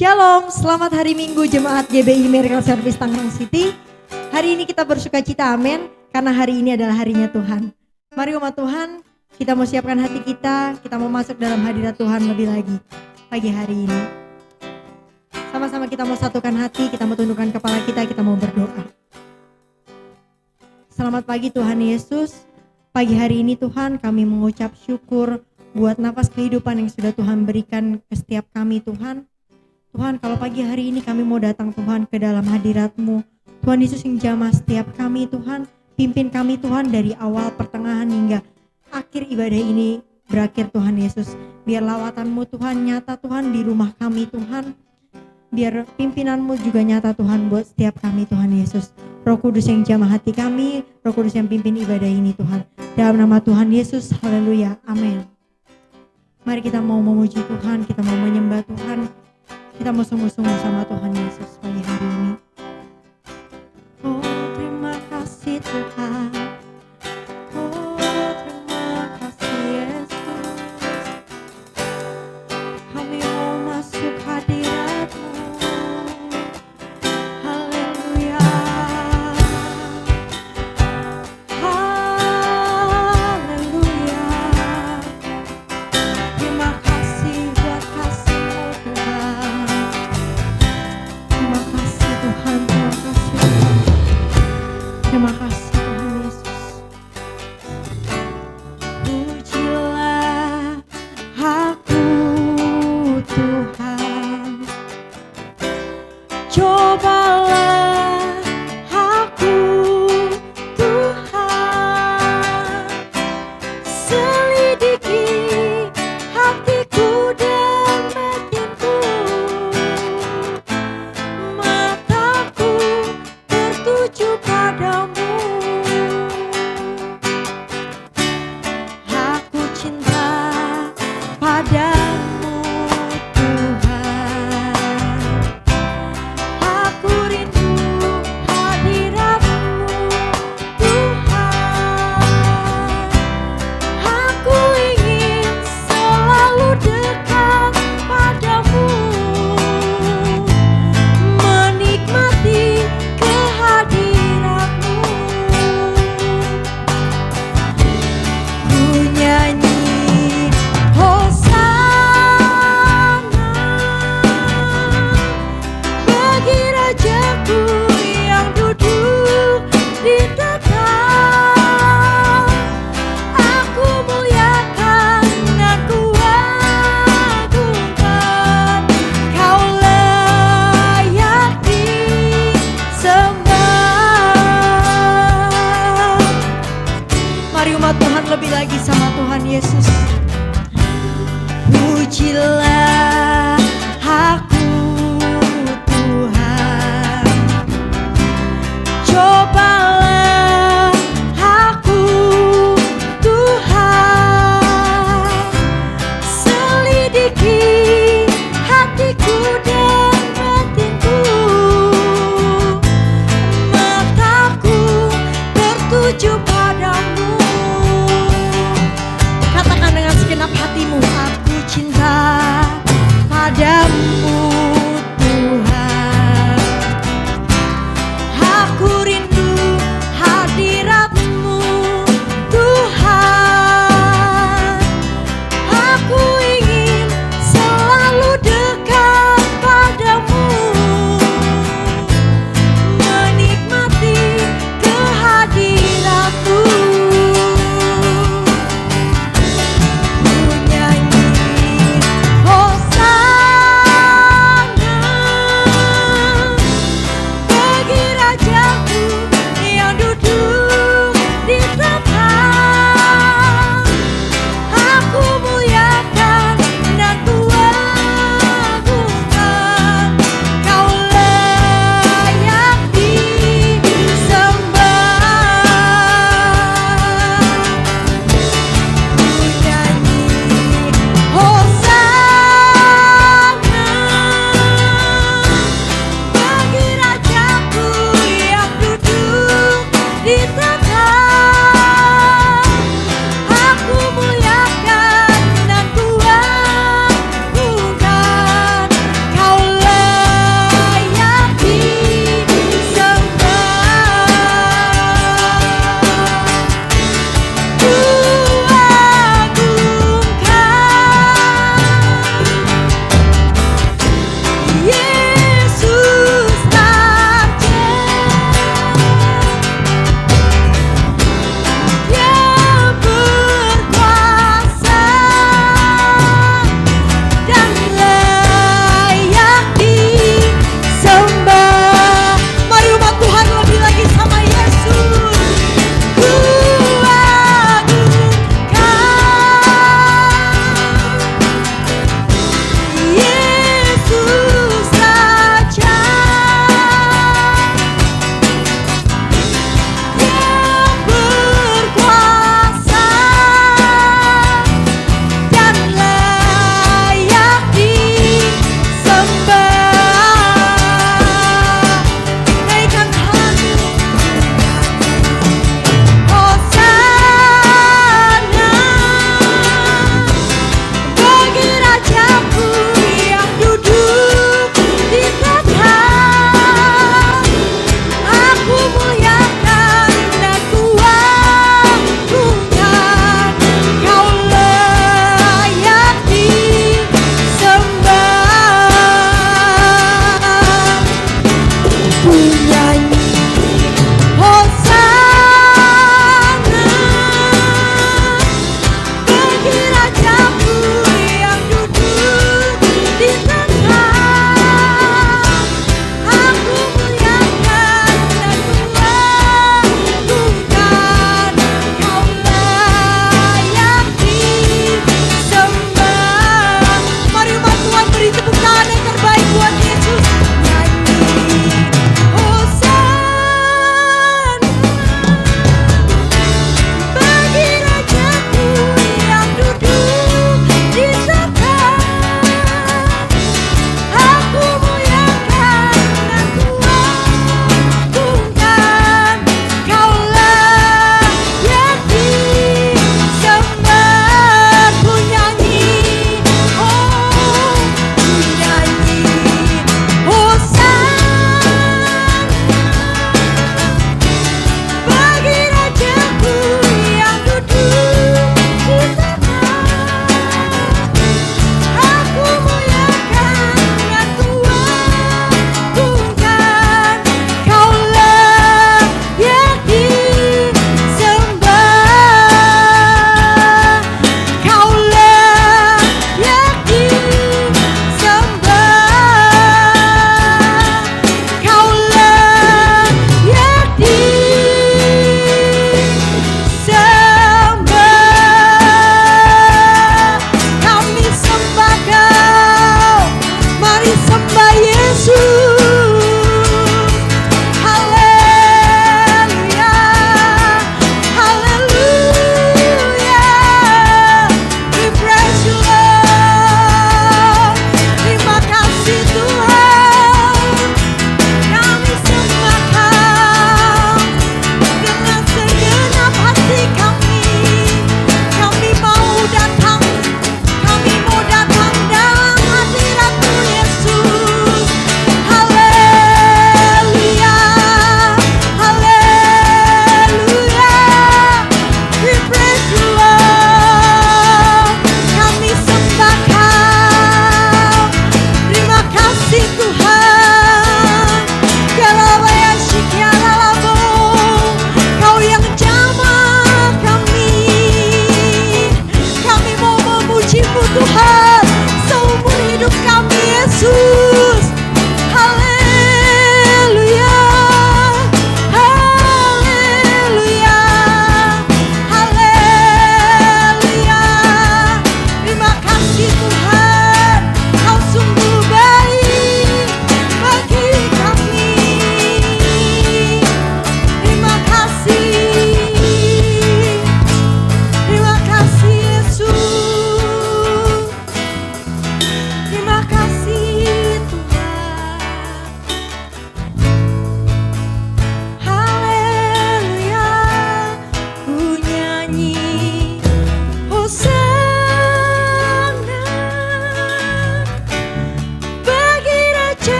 Shalom, selamat hari Minggu Jemaat GBI Miracle Service Tangerang City. Hari ini kita bersuka cita, amin, karena hari ini adalah harinya Tuhan. Mari umat Tuhan, kita mau siapkan hati kita mau masuk dalam hadirat Tuhan lebih lagi pagi hari ini. Sama-sama kita mau satukan hati, kita mau tundukkan kepala kita mau berdoa. Selamat pagi Tuhan Yesus. Pagi hari ini Tuhan kami mengucap syukur buat nafas kehidupan yang sudah Tuhan berikan ke setiap kami Tuhan. Tuhan, kalau pagi hari ini kami mau datang Tuhan ke dalam hadirat-Mu. Tuhan Yesus yang jamah setiap kami Tuhan. Pimpin kami Tuhan dari awal, pertengahan hingga akhir ibadah ini berakhir Tuhan Yesus. Biar lawatan-Mu Tuhan nyata Tuhan di rumah kami Tuhan. Biar pimpinan-Mu juga nyata Tuhan buat setiap kami Tuhan Yesus. Roh Kudus yang jamah hati kami, Roh Kudus yang pimpin ibadah ini Tuhan. Dalam nama Tuhan Yesus, haleluya, amin. Mari kita mau memuji Tuhan, kita mau menyembah Tuhan. Kita mau sungguh-sungguh sama Tuhan Yesus pagi hari ini. Oh, terima kasih Tuhan. Oh, terima kasih Yesus. Kami mau masuk hadirat-Mu. Haleluya. Haleluya. Terima kasih buat kasih-Mu Tuhan. Terima kasih Tuhan, terima kasih Tuhan. Terima kasih Tuhan Yesus. Pujilah aku Tuhan. Cobalah aku Tuhan. Selidiki hatiku dan batinku. Mataku tertuju padamu. Aku cinta padamu Tuhan. Aku rindu hadirat-Mu Tuhan. Aku ingin selalu dekat padamu. Menikmati kehadirat-Mu. Ku nyanyi Hosana bagi Rajaku yang duduk di tahta. Aku muliakan, aku agungkan. Kau layak disembah. Mari umat Tuhan lebih lagi sama Tuhan Yesus. Pujilah aku Tuhan. Cobalah aku Tuhan. Selidiki hatiku dan batinku. Mataku tertuju padamu. Katakan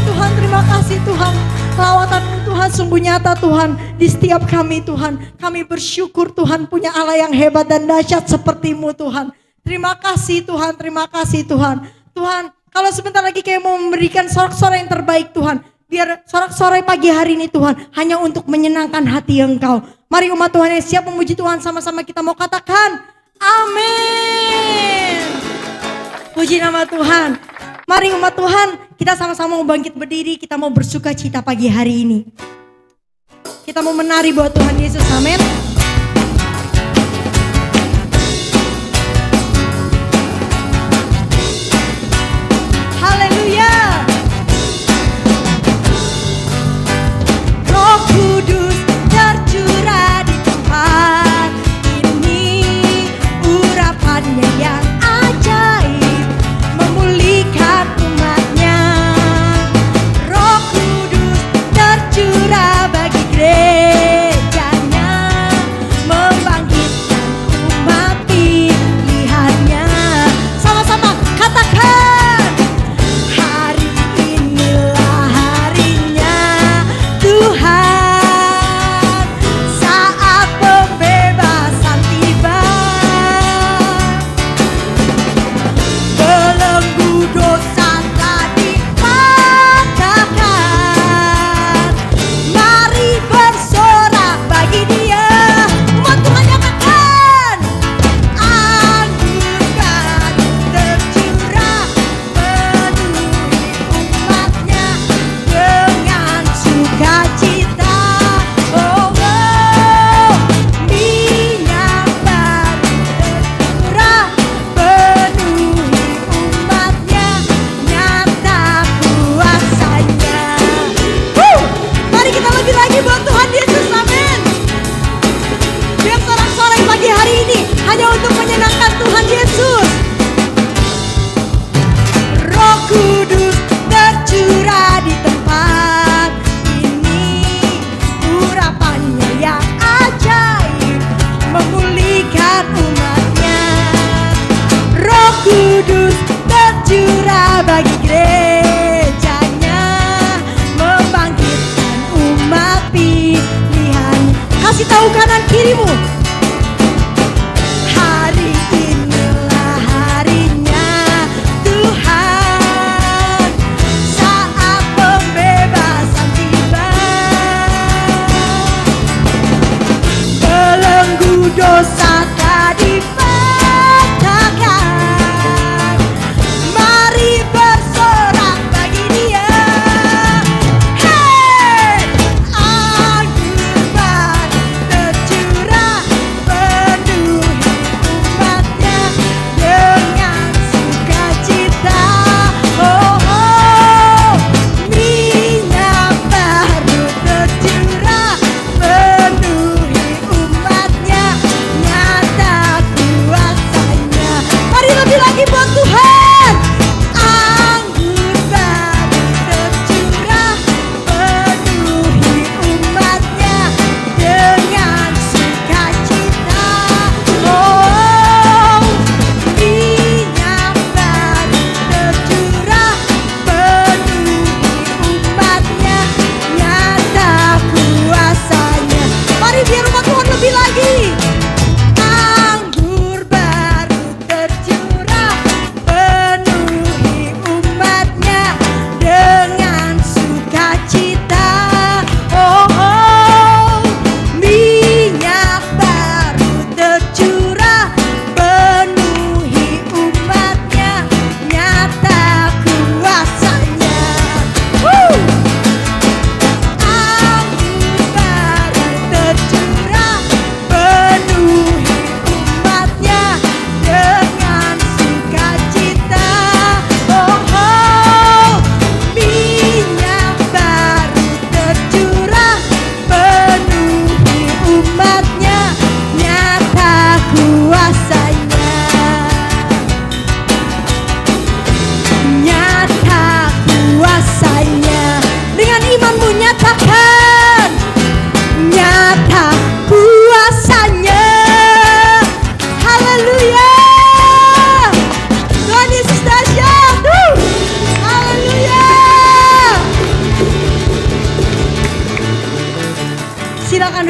Tuhan, terima kasih Tuhan. Lawatan-Mu Tuhan sungguh nyata Tuhan di setiap kami Tuhan. Kami bersyukur Tuhan punya Allah yang hebat dan dahsyat seperti-Mu Tuhan. Terima kasih Tuhan, terima kasih Tuhan. Tuhan, kalau sebentar lagi kayak mau memberikan sorak-sorai yang terbaik Tuhan. Biar sorak-sorai pagi hari ini Tuhan hanya untuk menyenangkan hati Engkau. Mari umat Tuhan yang siap memuji Tuhan, sama-sama kita mau katakan amin. Puji nama Tuhan. Mari umat Tuhan, kita sama-sama mau bangkit berdiri, kita mau bersuka cita pagi hari ini. Kita mau menari buat Tuhan Yesus, amin. Haleluya. Roh Kudus tercurah di tempat ini, urapannya yang ajaib memulihkan umatnya. Roh Kudus tercurah bagi gerejanya,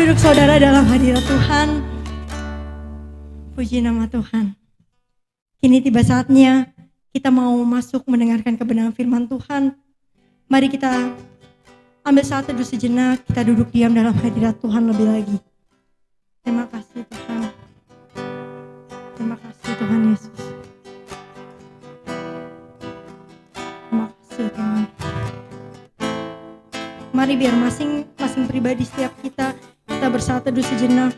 duduk saudara dalam hadirat Tuhan. Puji nama Tuhan. Kini tiba saatnya kita mau masuk mendengarkan kebenaran firman Tuhan. Mari kita ambil saat teduh sejenak, kita duduk diam dalam hadirat Tuhan lebih lagi. Terima kasih Tuhan. Terima kasih Tuhan Yesus. Terima kasih Tuhan. Mari biar masing-masing pribadi setiap kita bersaat teduh sejenak.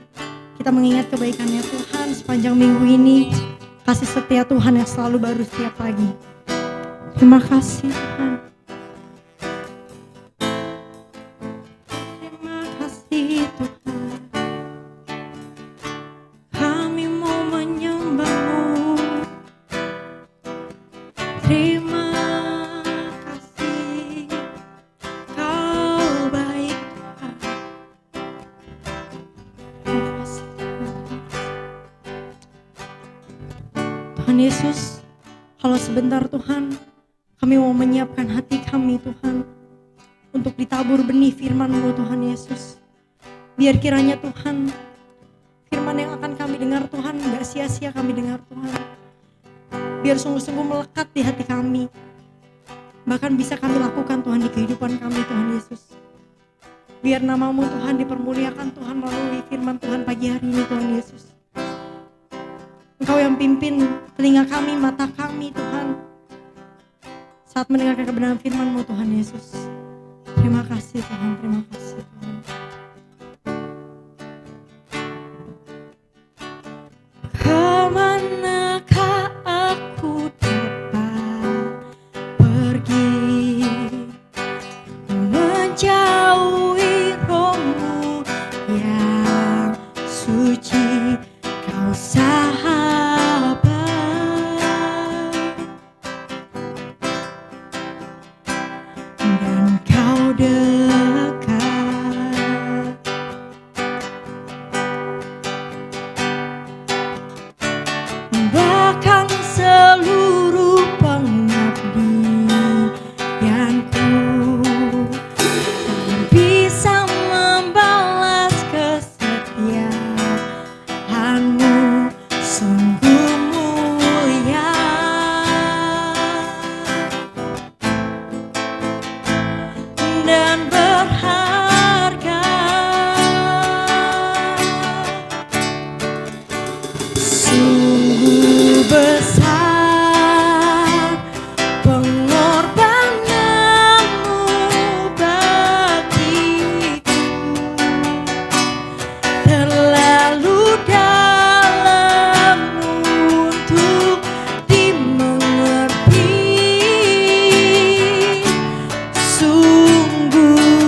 Kita mengingat kebaikannya Tuhan sepanjang minggu ini. Kasih setia Tuhan yang selalu baru setiap pagi. Terima kasih Tuhan. Terima kasih Tuhan. Kami mau menyembah-Mu. Terima kasih. Kau baik Tuhan. Terima kasih Tuhan Yesus. Kalau sebentar Tuhan, kami mau menyiapkan hati kami Tuhan untuk ditabur benih firman-Mu Tuhan Yesus. Biar kiranya Tuhan, firman yang akan kami dengar Tuhan gak sia-sia kami dengar Tuhan. Biar sungguh-sungguh melekat di hati kami. Bahkan bisa kami lakukan Tuhan di kehidupan kami Tuhan Yesus. Biar nama-Mu Tuhan dipermuliakan Tuhan melalui firman Tuhan pagi hari ini Tuhan Yesus. Engkau yang pimpin telinga kami, mata kami Tuhan, saat mendengarkan kebenaran firman-Mu Tuhan Yesus. Terima kasih Tuhan, terima kasih Tuhan. Kemanakah aku dapat pergi, menjauhi Roh-Mu yang suci, Kau sahabat, dan Kau dekat. Bahkan seluruh pengabdianku tak bisa membalas kesetiaan-Mu, sungguh mulia dan berharga. Sungguh besar pengorbanan-Mu bagiku, terlalu dalam untuk dimengerti. Sungguh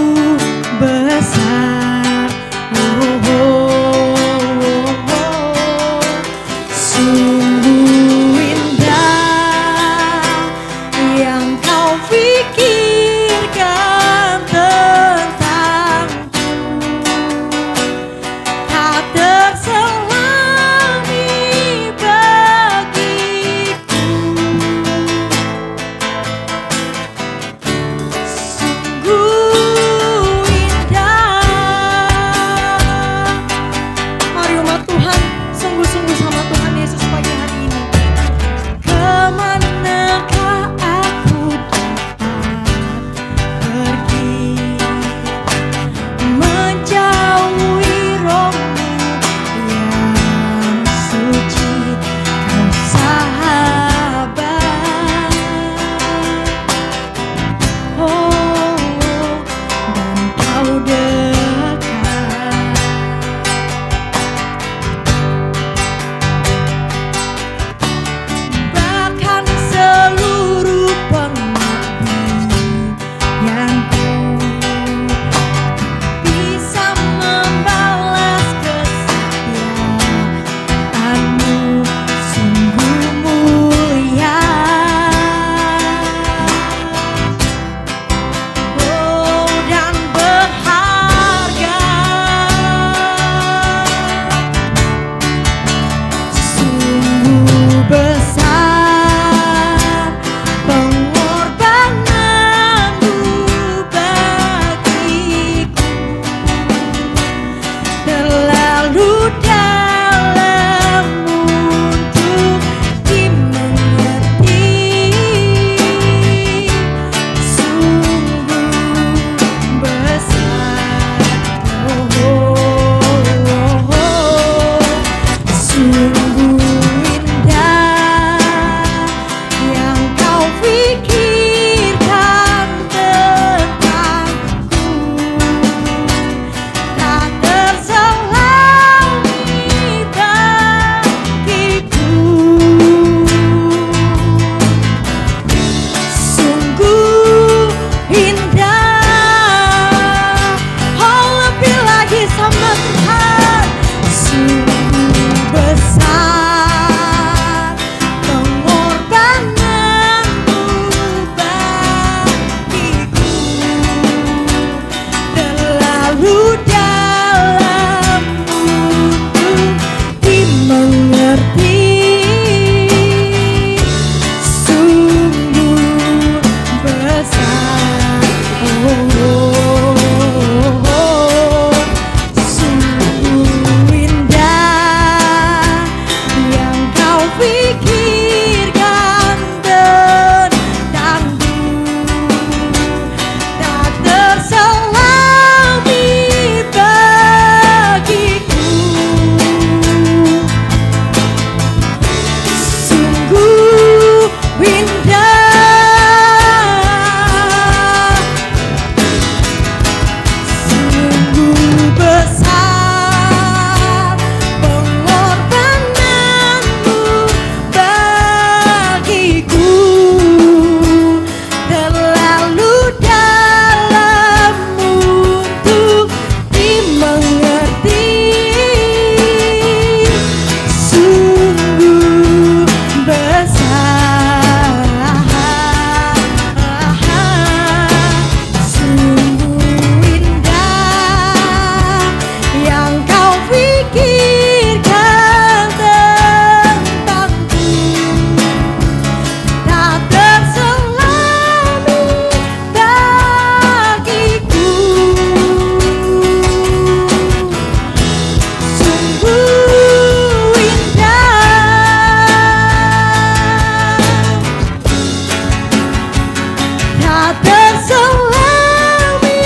terselami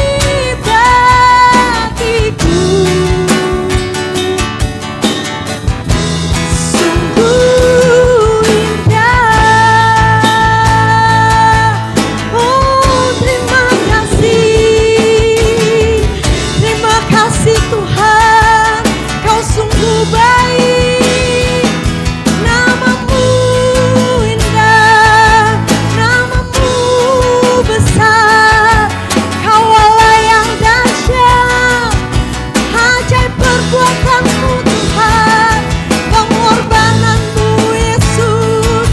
bagiku. Sungguh indah. Oh, terima kasih Tuhan, Kau sungguh baik. Namamu indah, namamu besar. Kau Allah yang dahsyat, ajaib perbuatanmu Tuhan. Pengorbananmu Yesus,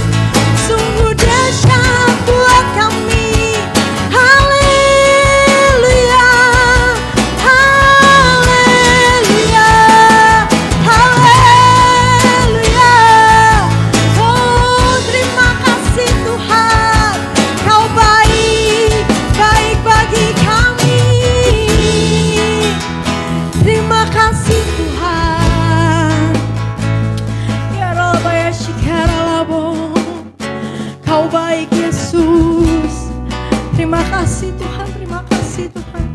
sungguh dahsyat buat kami. Haleluya, haleluya, haleluya. Oh, terima kasih Tuhan, Kau baik, baik bagi kami. Terima kasih Tuhan. Ya Rabbi ya Shikaralabo, Kau baik Yesus. Terima kasih Tuhan, terima kasih Tuhan.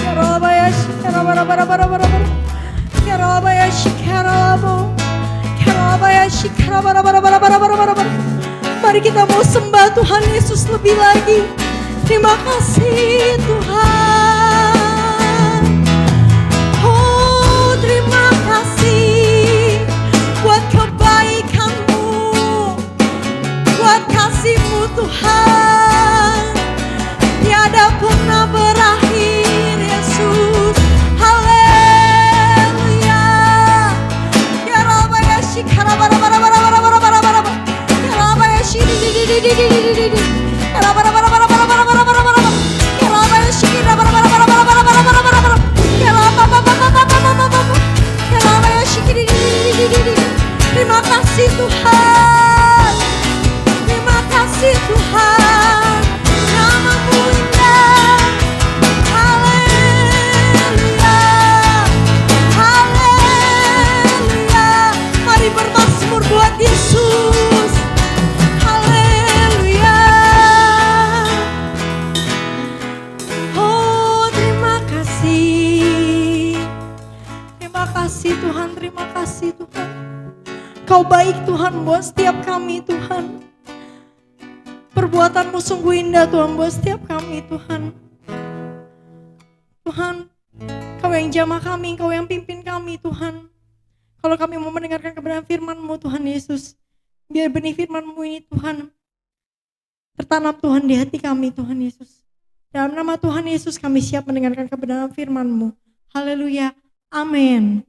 Ya Rabbi ya Shikarabarabarabarabar, Ya Rabbi ya Shikaralabo, Ya Rabbi ya Shikarabarabarabarabar. Mari kita mau sembah Tuhan Yesus lebih lagi. Terima kasih Tuhan. Oh, terima kasih buat kebaikan-Mu, buat kasih-Mu Tuhan. Tiada pernah berakhir Yesus. Haleluya. Ya Rabbi ya Shikarabarabarabarabar, Ya Rabbi ya Shidididididididididi, Ya Rabarabarabarabarabarabar, Ya Rabbi ya Shikirabarabarabarabar, Ya Rababababababababab, Ya Rabbi ya Shikidididididididi. Terima kasih Tuhan, terima kasih Tuhan. Namamu indah. Haleluya, haleluya. Mari bermazmur buat Yesus. Haleluya. Oh, terima kasih. Terima kasih Tuhan, terima kasih Tuhan. Kau baik Tuhan buat setiap kami Tuhan. Perbuatanmu sungguh indah Tuhan buat setiap kami Tuhan. Tuhan, Kau yang jamah kami, Kau yang pimpin kami Tuhan. Kalau kami mau mendengarkan kebenaran firman-Mu Tuhan Yesus, biar benih firman-Mu ini Tuhan tertanam Tuhan di hati kami Tuhan Yesus. Dalam nama Tuhan Yesus kami siap mendengarkan kebenaran firman-Mu. Haleluya, amin.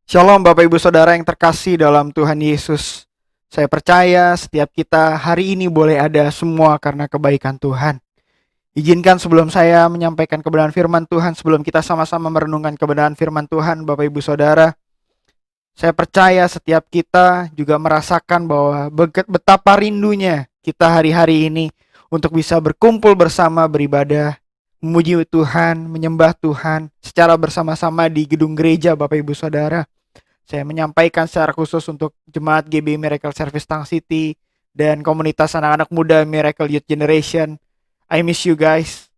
Shalom Bapak Ibu Saudara yang terkasih dalam Tuhan Yesus. Saya percaya setiap kita hari ini boleh ada semua karena kebaikan Tuhan. Izinkan sebelum saya menyampaikan kebenaran firman Tuhan, sebelum kita sama-sama merenungkan kebenaran firman Tuhan, Bapak Ibu Saudara, saya percaya setiap kita juga merasakan bahwa betapa rindunya kita hari-hari ini untuk bisa berkumpul bersama beribadah, memuji Tuhan, menyembah Tuhan secara bersama-sama di gedung gereja Bapak Ibu Saudara. Saya menyampaikan secara khusus untuk jemaat GB Miracle Service Tang City dan komunitas anak-anak muda Miracle Youth Generation. I miss you guys.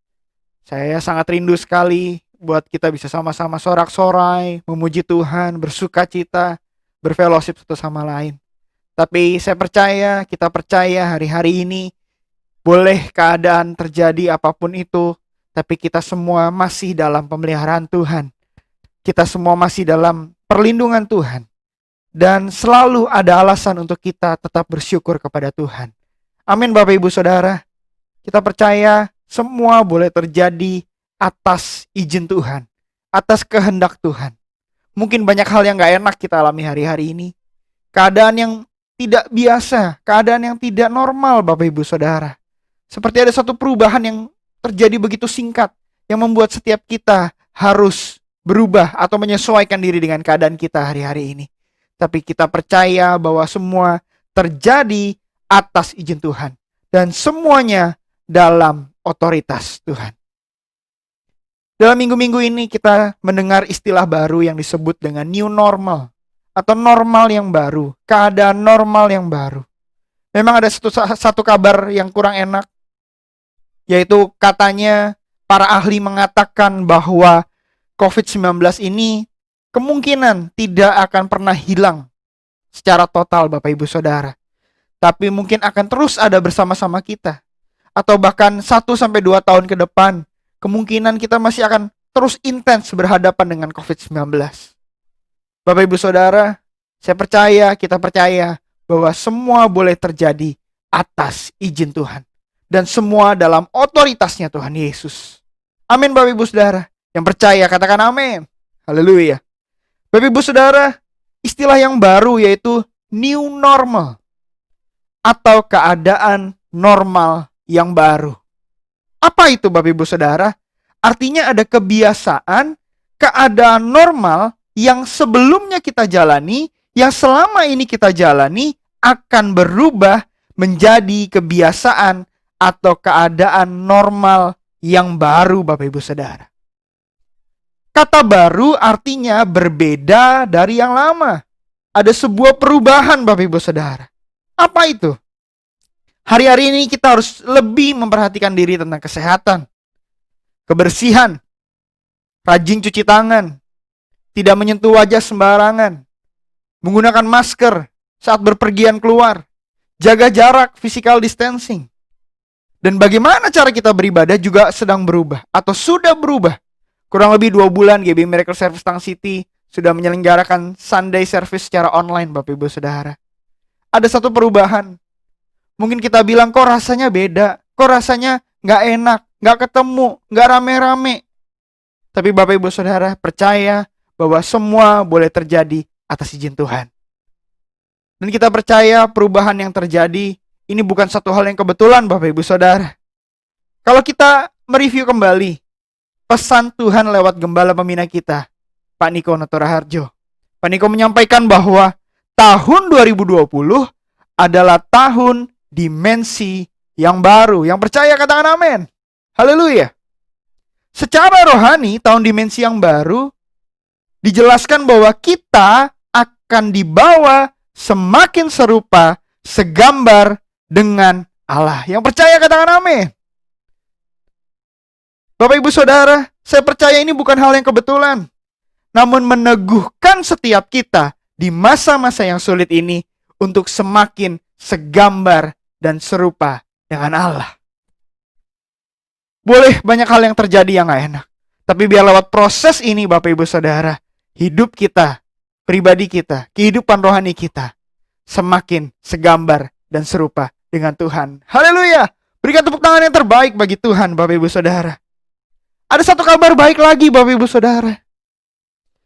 Saya sangat rindu sekali buat kita bisa sama-sama sorak-sorai, memuji Tuhan, bersuka cita, berfellowship satu sama lain. Tapi saya percaya, kita percaya hari-hari ini boleh keadaan terjadi apapun itu, tapi kita semua masih dalam pemeliharaan Tuhan. Kita semua masih dalam perlindungan Tuhan. Dan selalu ada alasan untuk kita tetap bersyukur kepada Tuhan. Amin Bapak Ibu Saudara. Kita percaya semua boleh terjadi atas izin Tuhan, atas kehendak Tuhan. Mungkin banyak hal yang gak enak kita alami hari-hari ini. Keadaan yang tidak biasa, keadaan yang tidak normal Bapak Ibu Saudara. Seperti ada satu perubahan yang terjadi begitu singkat, yang membuat setiap kita harus berubah atau menyesuaikan diri dengan keadaan kita hari-hari ini. Tapi kita percaya bahwa semua terjadi atas izin Tuhan. Dan semuanya dalam otoritas Tuhan. Dalam minggu-minggu ini kita mendengar istilah baru yang disebut dengan new normal. Atau normal yang baru, keadaan normal yang baru. Memang ada satu kabar yang kurang enak, yaitu katanya para ahli mengatakan bahwa COVID-19 ini kemungkinan tidak akan pernah hilang secara total, Bapak Ibu Saudara. Tapi mungkin akan terus ada bersama-sama kita. Atau bahkan 1-2 tahun ke depan, kemungkinan kita masih akan terus intens berhadapan dengan COVID-19. Bapak Ibu Saudara, kita percaya bahwa semua boleh terjadi atas izin Tuhan. Dan semua dalam otoritasnya Tuhan Yesus. Amin Bapak Ibu Saudara. Yang percaya katakan amin. Haleluya. Bapak Ibu Saudara, istilah yang baru yaitu new normal atau keadaan normal yang baru. Apa itu Bapak Ibu Saudara? Artinya ada kebiasaan, keadaan normal yang sebelumnya kita jalani, yang selama ini kita jalani akan berubah menjadi kebiasaan atau keadaan normal yang baru Bapak Ibu Saudara. Kata baru artinya berbeda dari yang lama. Ada sebuah perubahan Bapak Ibu Saudara. Apa itu? Hari-hari ini kita harus lebih memperhatikan diri tentang kesehatan, kebersihan, rajin cuci tangan, tidak menyentuh wajah sembarangan, menggunakan masker saat berpergian keluar, jaga jarak, physical distancing. Dan bagaimana cara kita beribadah juga sedang berubah atau sudah berubah. Kurang lebih 2 bulan GB Miracle Service Tang City sudah menyelenggarakan Sunday service secara online Bapak Ibu Saudara. Ada satu perubahan. Mungkin kita bilang kok rasanya beda, kok rasanya gak enak, gak ketemu, gak rame-rame. Tapi Bapak Ibu Saudara percaya bahwa semua boleh terjadi atas izin Tuhan. Dan kita percaya perubahan yang terjadi ini bukan satu hal yang kebetulan Bapak Ibu Saudara. Kalau kita mereview kembali pesan Tuhan lewat gembala pembina kita, Pak Niko Notoraharjo. Pak Niko menyampaikan bahwa tahun 2020 adalah tahun dimensi yang baru. Yang percaya katakan amin. Haleluya. Secara rohani, tahun dimensi yang baru dijelaskan bahwa kita akan dibawa semakin serupa, segambar dengan Allah. Yang percaya katakan amin. Bapak Ibu Saudara, saya percaya ini bukan hal yang kebetulan, namun meneguhkan setiap kita di masa-masa yang sulit ini untuk semakin segambar dan serupa dengan Allah. Boleh banyak hal yang terjadi yang gak enak, tapi biar lewat proses ini Bapak Ibu Saudara, hidup kita, pribadi kita, kehidupan rohani kita semakin segambar dan serupa dengan Tuhan. Haleluya. Berikan tepuk tangan yang terbaik bagi Tuhan Bapak Ibu Saudara. Ada satu kabar baik lagi Bapak Ibu Saudara,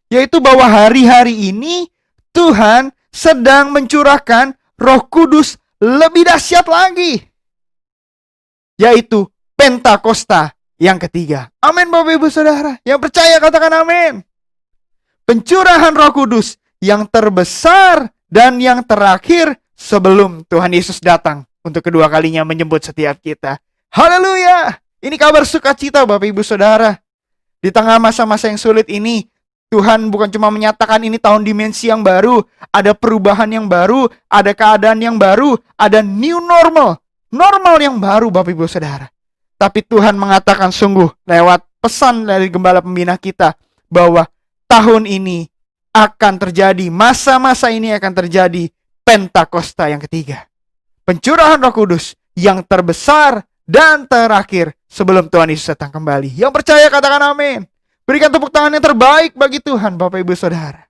yaitu bahwa hari-hari ini Tuhan sedang mencurahkan Roh Kudus lebih dahsyat lagi, yaitu Pentakosta yang ketiga. Amin Bapak Ibu Saudara. Yang percaya katakan amin. Pencurahan Roh Kudus yang terbesar dan yang terakhir sebelum Tuhan Yesus datang untuk kedua kalinya menjemput setiap kita. Haleluya. Ini kabar sukacita Bapak Ibu Saudara. Di tengah masa-masa yang sulit ini, Tuhan bukan cuma menyatakan ini tahun dimensi yang baru, ada perubahan yang baru, ada keadaan yang baru, ada new normal, normal yang baru Bapak Ibu Saudara. Tapi Tuhan mengatakan sungguh lewat pesan dari gembala pembina kita bahwa tahun ini akan terjadi, masa-masa ini akan terjadi Pentakosta yang ketiga. Pencurahan Roh Kudus yang terbesar dan terakhir sebelum Tuhan Yesus datang kembali. Yang percaya katakan amin. Berikan tepuk tangan yang terbaik bagi Tuhan Bapak Ibu Saudara.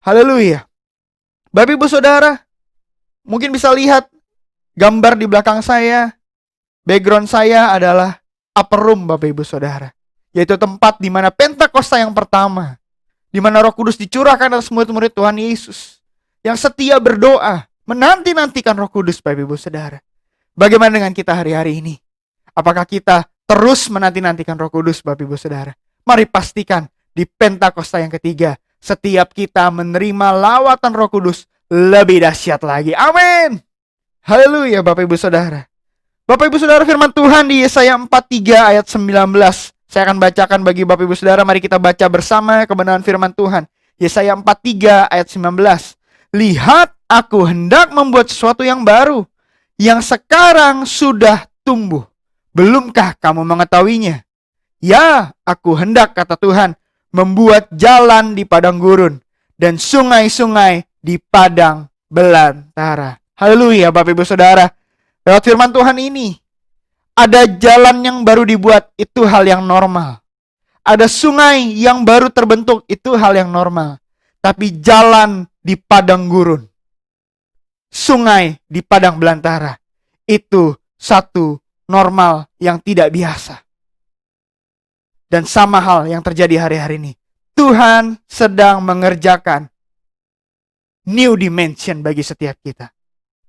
Haleluya. Bapak Ibu Saudara, mungkin bisa lihat gambar di belakang saya. Background saya adalah upper room Bapak Ibu Saudara, yaitu tempat di mana Pentakosta yang pertama, di mana Roh Kudus dicurahkan atas murid-murid Tuhan Yesus yang setia berdoa, menanti-nantikan Roh Kudus Bapak Ibu Saudara. Bagaimana dengan kita hari-hari ini? Apakah kita terus menanti-nantikan Roh Kudus Bapak Ibu Saudara? Mari pastikan di Pentakosta yang ketiga, setiap kita menerima lawatan Roh Kudus lebih dahsyat lagi. Amin. Haleluya Bapak Ibu Saudara. Bapak Ibu Saudara, firman Tuhan di Yesaya 43 ayat 19. Saya akan bacakan bagi Bapak Ibu Saudara. Mari kita baca bersama kebenaran firman Tuhan. Yesaya 43 ayat 19. Lihat, Aku hendak membuat sesuatu yang baru, yang sekarang sudah tumbuh. Belumkah kamu mengetahuinya? Ya, aku hendak, kata Tuhan, membuat jalan di padang gurun dan sungai-sungai di padang belantara. Haleluya, Bapak Ibu Saudara. Lewat firman Tuhan ini, ada jalan yang baru dibuat, itu hal yang normal. Ada sungai yang baru terbentuk, itu hal yang normal. Tapi jalan di padang gurun, sungai di padang belantara, itu satu normal yang tidak biasa. Dan sama hal yang terjadi hari-hari ini. Tuhan sedang mengerjakan new dimension bagi setiap kita.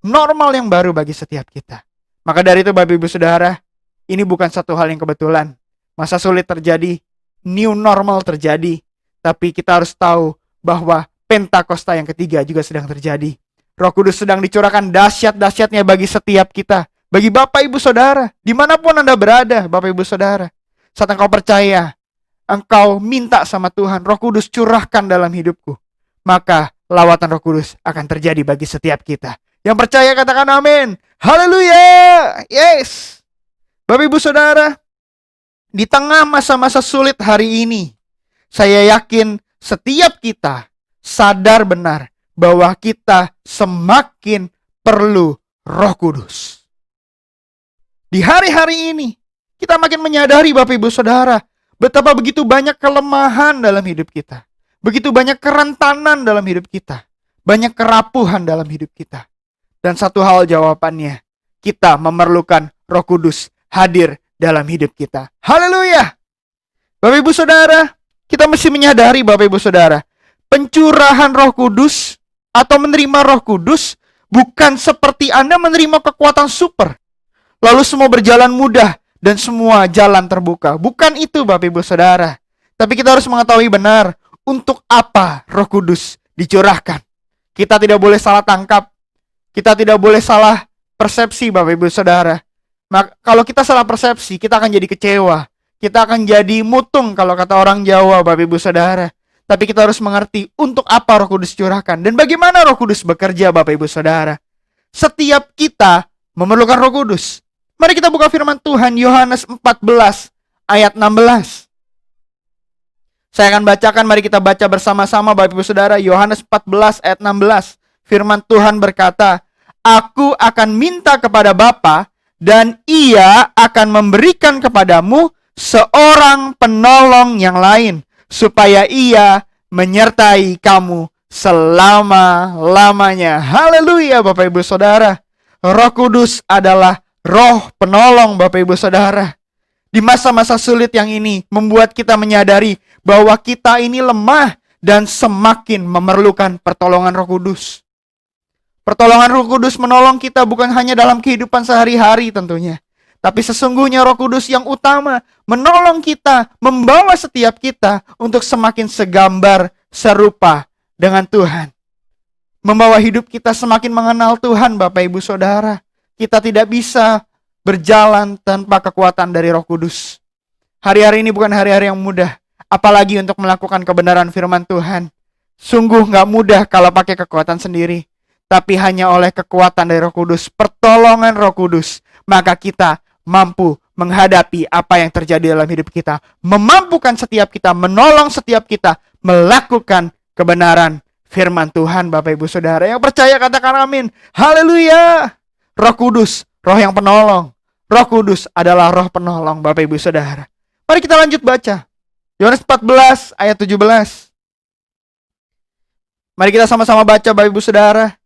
Normal yang baru bagi setiap kita. Maka dari itu Bapak Ibu Saudara, ini bukan satu hal yang kebetulan. Masa sulit terjadi, new normal terjadi. Tapi kita harus tahu bahwa Pentakosta yang ketiga juga sedang terjadi. Roh Kudus sedang dicurahkan dahsyat-dahsyatnya bagi setiap kita. Bagi Bapak Ibu Saudara, dimanapun Anda berada, Bapak Ibu Saudara. Saat engkau percaya, engkau minta sama Tuhan, Roh Kudus curahkan dalam hidupku, maka lawatan Roh Kudus akan terjadi bagi setiap kita. Yang percaya katakan amin. Haleluya. Yes. Bapak Ibu Saudara, di tengah masa-masa sulit hari ini, saya yakin setiap kita sadar benar bahwa kita semakin perlu Roh Kudus. Di hari-hari ini, kita makin menyadari Bapak Ibu Saudara, betapa begitu banyak kelemahan dalam hidup kita. Begitu banyak kerentanan dalam hidup kita. Banyak kerapuhan dalam hidup kita. Dan satu hal jawabannya, kita memerlukan Roh Kudus hadir dalam hidup kita. Haleluya! Bapak Ibu Saudara, kita mesti menyadari Bapak Ibu Saudara, pencurahan Roh Kudus atau menerima Roh Kudus bukan seperti Anda menerima kekuatan super. Lalu semua berjalan mudah dan semua jalan terbuka. Bukan itu Bapak Ibu Saudara. Tapi kita harus mengetahui benar untuk apa Roh Kudus dicurahkan. Kita tidak boleh salah tangkap. Kita tidak boleh salah persepsi Bapak Ibu Saudara. Maka kalau kita salah persepsi, kita akan jadi kecewa. Kita akan jadi mutung kalau kata orang Jawa Bapak Ibu Saudara. Tapi kita harus mengerti untuk apa Roh Kudus curahkan dan bagaimana Roh Kudus bekerja Bapak Ibu Saudara. Setiap kita memerlukan Roh Kudus. Mari kita buka firman Tuhan Yohanes 14 ayat 16. Saya akan bacakan, mari kita baca bersama-sama Bapak Ibu Saudara. Yohanes 14 ayat 16. Firman Tuhan berkata, Aku akan minta kepada Bapa dan Ia akan memberikan kepadamu seorang penolong yang lain, supaya Ia menyertai kamu selama-lamanya. Haleluya Bapak Ibu Saudara. Roh Kudus adalah Roh penolong Bapak Ibu Saudara. Di masa-masa sulit yang ini membuat kita menyadari bahwa kita ini lemah dan semakin memerlukan pertolongan Roh Kudus. Pertolongan Roh Kudus menolong kita bukan hanya dalam kehidupan sehari-hari tentunya. Tapi sesungguhnya Roh Kudus yang utama menolong kita, membawa setiap kita untuk semakin segambar, serupa dengan Tuhan. Membawa hidup kita semakin mengenal Tuhan Bapak Ibu Saudara. Kita tidak bisa berjalan tanpa kekuatan dari Roh Kudus. Hari-hari ini bukan hari-hari yang mudah, apalagi untuk melakukan kebenaran firman Tuhan. Sungguh gak mudah kalau pakai kekuatan sendiri. Tapi hanya oleh kekuatan dari Roh Kudus, pertolongan Roh Kudus, maka kita mampu menghadapi apa yang terjadi dalam hidup kita. Memampukan setiap kita, menolong setiap kita, melakukan kebenaran firman Tuhan Bapak Ibu Saudara. Yang percaya katakan amin. Haleluya. Roh Kudus, Roh yang penolong. Roh Kudus adalah Roh penolong Bapak Ibu Saudara. Mari kita lanjut baca. Yohanes 14 ayat 17. Mari kita sama-sama baca Bapak Ibu Saudara.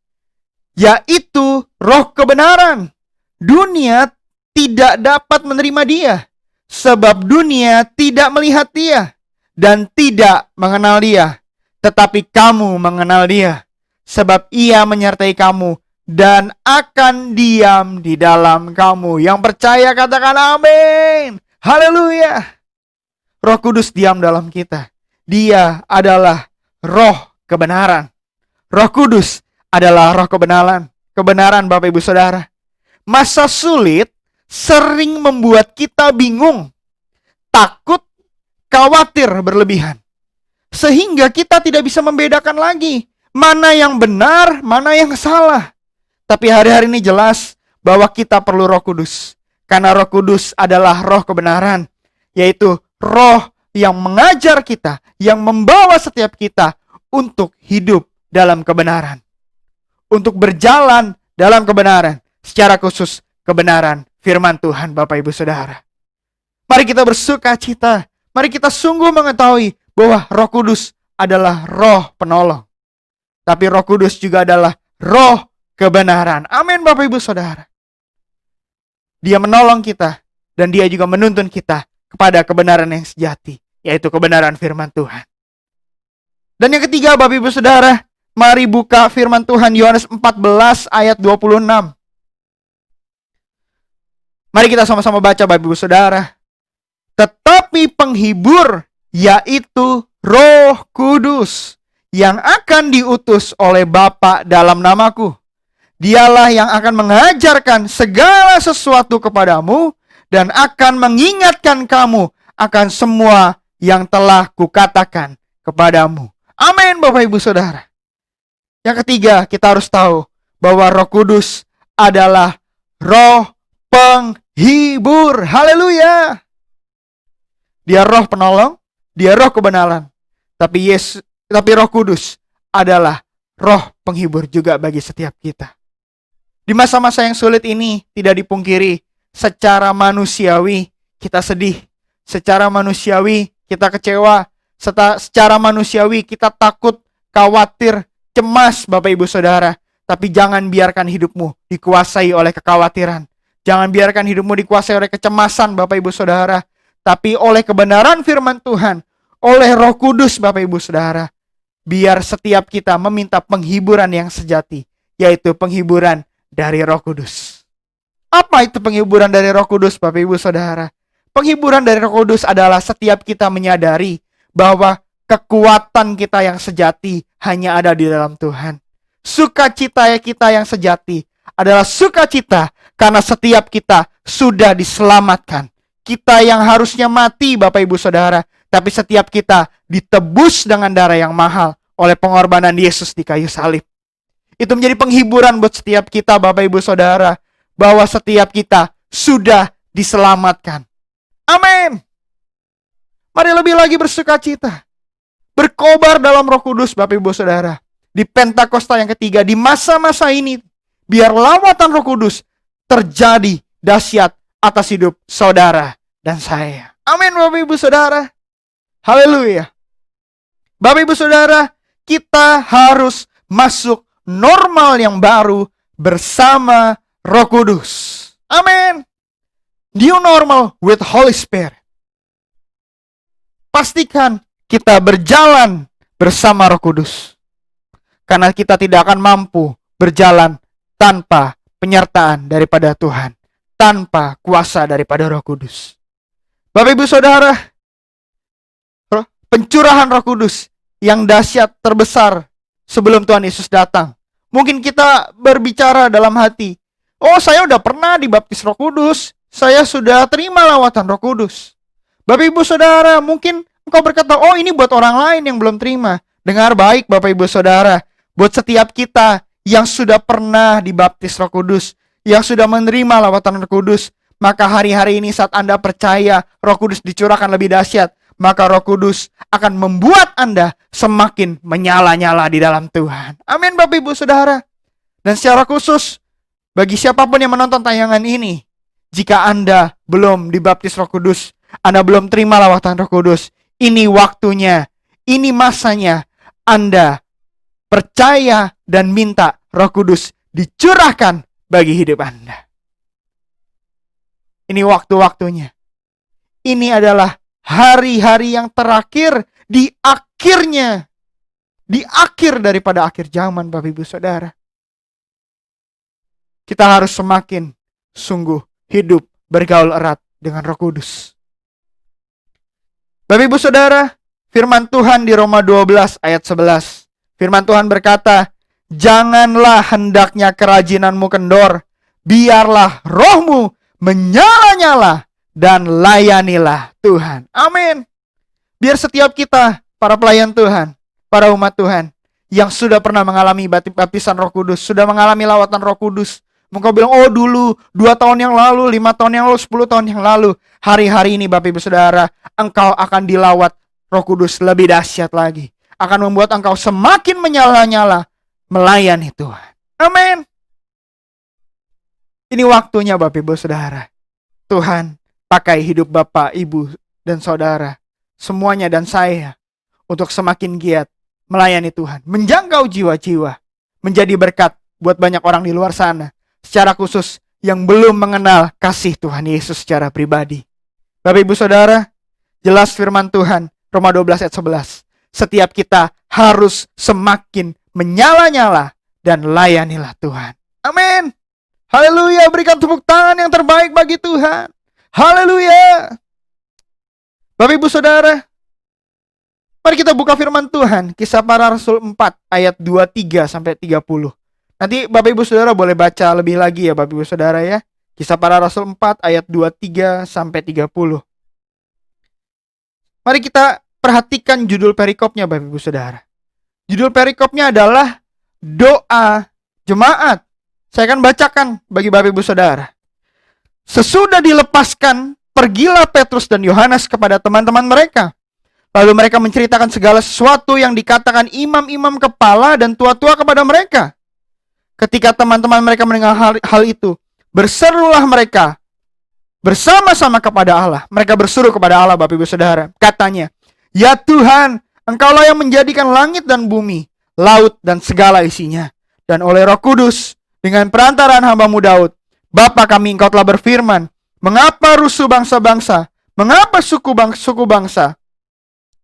Yaitu Roh kebenaran. Dunia tidak dapat menerima Dia, sebab dunia tidak melihat Dia dan tidak mengenal Dia. Tetapi kamu mengenal Dia, sebab Ia menyertai kamu dan akan diam di dalam kamu. Yang percaya katakan amin. Haleluya. Roh Kudus diam dalam kita. Dia adalah Roh kebenaran. Roh Kudus adalah Roh kebenaran. Kebenaran Bapak Ibu Saudara. Masa sulit sering membuat kita bingung, takut, khawatir berlebihan. Sehingga kita tidak bisa membedakan lagi mana yang benar, mana yang salah. Tapi hari-hari ini jelas bahwa kita perlu Roh Kudus. Karena Roh Kudus adalah roh kebenaran, yaitu roh yang mengajar kita, yang membawa setiap kita untuk hidup dalam kebenaran. Untuk berjalan dalam kebenaran, secara khusus kebenaran firman Tuhan, Bapak Ibu Saudara. Mari kita bersuka cita, mari kita sungguh mengetahui bahwa Roh Kudus adalah roh penolong. Tapi Roh Kudus juga adalah roh kebenaran. Amin, Bapak Ibu Saudara. Dia menolong kita dan dia juga menuntun kita kepada kebenaran yang sejati, yaitu kebenaran firman Tuhan. Dan yang ketiga, Bapak Ibu Saudara, mari buka firman Tuhan Yohanes 14 ayat 26. Mari kita sama-sama baca, Bapak Ibu Saudara. Tetapi penghibur, yaitu Roh Kudus, yang akan diutus oleh Bapa dalam namaku, Dialah yang akan mengajarkan segala sesuatu kepadamu dan akan mengingatkan kamu akan semua yang telah kukatakan kepadamu. Amin, Bapak Ibu Saudara. Yang ketiga, kita harus tahu bahwa Roh Kudus adalah roh penghibur. Haleluya. Dia roh penolong, dia roh kebenaran. Tapi Roh Kudus adalah roh penghibur juga bagi setiap kita. Di masa-masa yang sulit ini, tidak dipungkiri, secara manusiawi kita sedih, secara manusiawi kita kecewa, secara manusiawi kita takut, khawatir, cemas, Bapak Ibu Saudara. Tapi jangan biarkan hidupmu dikuasai oleh kekhawatiran. Jangan biarkan hidupmu dikuasai oleh kecemasan, Bapak Ibu Saudara. Tapi oleh kebenaran firman Tuhan, oleh Roh Kudus, Bapak Ibu Saudara, biar setiap kita meminta penghiburan yang sejati, yaitu penghiburan dari Roh Kudus. Apa itu penghiburan dari Roh Kudus, Bapak Ibu Saudara? Penghiburan dari Roh Kudus adalah setiap kita menyadari bahwa kekuatan kita yang sejati hanya ada di dalam Tuhan. Sukacita kita yang sejati adalah sukacita karena setiap kita sudah diselamatkan. Kita yang harusnya mati, Bapak Ibu Saudara, tapi setiap kita ditebus dengan darah yang mahal oleh pengorbanan Yesus di kayu salib. Itu menjadi penghiburan buat setiap kita, Bapak Ibu Saudara, bahwa setiap kita sudah diselamatkan. Amin. Mari lebih lagi bersukacita, berkobar dalam Roh Kudus, Bapak Ibu Saudara. Di Pentakosta yang ketiga, di masa-masa ini, biar lawatan Roh Kudus terjadi dahsyat atas hidup saudara dan saya. Amin, Bapak Ibu Saudara. Haleluya. Bapak Ibu Saudara, kita harus masuk normal yang baru bersama Roh Kudus. Amin. New normal with Holy Spirit. Pastikan kita berjalan bersama Roh Kudus. Karena kita tidak akan mampu berjalan tanpa penyertaan daripada Tuhan, tanpa kuasa daripada Roh Kudus. Bapak Ibu Saudara, pencurahan Roh Kudus yang dahsyat terbesar sebelum Tuhan Yesus datang. Mungkin kita berbicara dalam hati, oh, saya udah pernah dibaptis Roh Kudus, saya sudah terima lawatan Roh Kudus. Bapak Ibu Saudara, mungkin engkau berkata, oh, ini buat orang lain yang belum terima. Dengar baik, Bapak Ibu Saudara, buat setiap kita yang sudah pernah dibaptis Roh Kudus, yang sudah menerima lawatan Roh Kudus, maka hari-hari ini saat Anda percaya Roh Kudus dicurahkan lebih dahsyat, maka Roh Kudus akan membuat Anda semakin menyala-nyala di dalam Tuhan. Amin, Bapak Ibu Saudara. Dan secara khusus, bagi siapapun yang menonton tayangan ini, jika Anda belum dibaptis Roh Kudus, Anda belum terima lawatan Roh Kudus, ini waktunya, ini masanya Anda percaya dan minta Roh Kudus dicurahkan bagi hidup Anda. Ini waktu-waktunya. Ini adalah hari-hari yang terakhir di akhirnya, di akhir daripada akhir zaman, Bapak Ibu Saudara. Kita harus semakin sungguh hidup bergaul erat dengan Roh Kudus. Bapak Ibu Saudara, firman Tuhan di Roma 12 ayat 11. Firman Tuhan berkata, janganlah hendaknya kerajinanmu kendor, biarlah rohmu menyala-nyala dan layanilah Tuhan. Amin. Biar setiap kita, para pelayan Tuhan, para umat Tuhan, yang sudah pernah mengalami baptisan Roh Kudus, sudah mengalami lawatan Roh Kudus. Engkau bilang, oh dulu, 2 tahun yang lalu, 5 tahun yang lalu, 10 tahun yang lalu. Hari-hari ini Bapak Ibu Saudara, engkau akan dilawat Roh Kudus lebih dahsyat lagi. Akan membuat engkau semakin menyala-nyala melayani Tuhan. Amin. Ini waktunya Bapak Ibu Saudara. Tuhan pakai hidup Bapak, Ibu, dan Saudara, semuanya dan saya, untuk semakin giat melayani Tuhan. Menjangkau jiwa-jiwa. Menjadi berkat buat banyak orang di luar sana. Secara khusus yang belum mengenal kasih Tuhan Yesus secara pribadi. Bapak Ibu Saudara, jelas firman Tuhan, Roma 12 ayat 11. Setiap kita harus semakin menyala-nyala dan layanilah Tuhan. Amin. Haleluya, berikan tepuk tangan yang terbaik bagi Tuhan. Haleluya. Bapak Ibu Saudara, mari kita buka firman Tuhan, Kisah Para Rasul 4 ayat 23 sampai 30. Nanti Bapak Ibu Saudara boleh baca lebih lagi ya Bapak Ibu Saudara ya. Kisah Para Rasul 4 ayat 23 sampai 30. Mari kita perhatikan judul perikopnya Bapak Ibu Saudara. Judul perikopnya adalah doa jemaat. Saya akan bacakan bagi Bapak Ibu Saudara. Sesudah dilepaskan, pergilah Petrus dan Yohanes kepada teman-teman mereka. Lalu mereka menceritakan segala sesuatu yang dikatakan imam-imam kepala dan tua-tua kepada mereka. Ketika teman-teman mereka mendengar hal itu, berserulah mereka bersama-sama kepada Allah. Mereka berseru kepada Allah Bapak Ibu Saudara. Katanya, ya Tuhan, Engkaulah yang menjadikan langit dan bumi, laut dan segala isinya. Dan oleh Roh Kudus, dengan perantaraan hamba-Mu Daud, Bapa kami, Engkau telah berfirman, mengapa rusuh bangsa-bangsa, mengapa suku bangsa,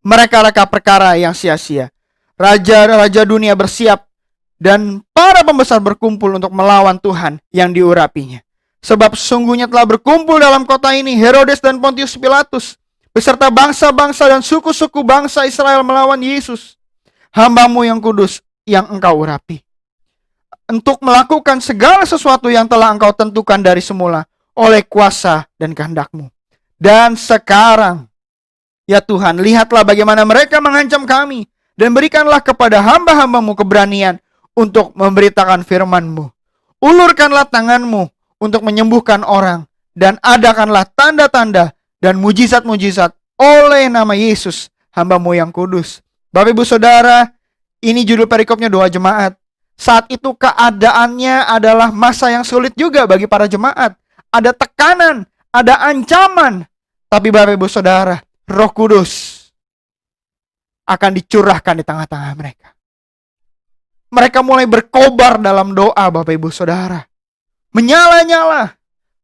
mereka-reka perkara yang sia-sia. Raja-raja dunia bersiap, dan para pembesar berkumpul untuk melawan Tuhan yang diurapinya. Sebab sesungguhnya telah berkumpul dalam kota ini Herodes dan Pontius Pilatus, beserta bangsa-bangsa dan suku-suku bangsa Israel melawan Yesus, hamba-Mu yang kudus yang Engkau urapi, untuk melakukan segala sesuatu yang telah Engkau tentukan dari semula oleh kuasa dan kehendak-Mu. Dan sekarang, ya Tuhan, lihatlah bagaimana mereka mengancam kami, dan berikanlah kepada hamba-hamba-Mu keberanian untuk memberitakan firman-Mu. Ulurkanlah tangan-Mu untuk menyembuhkan orang, dan adakanlah tanda-tanda dan mujizat-mujizat oleh nama Yesus, hamba-Mu yang kudus. Bapak Ibu Saudara, ini judul perikopnya doa jemaat. Saat itu keadaannya adalah masa yang sulit juga bagi para jemaat. Ada tekanan, ada ancaman. Tapi Bapak Ibu Saudara, Roh Kudus akan dicurahkan di tengah-tengah mereka. Mereka mulai berkobar dalam doa Bapak Ibu Saudara. Menyala-nyala.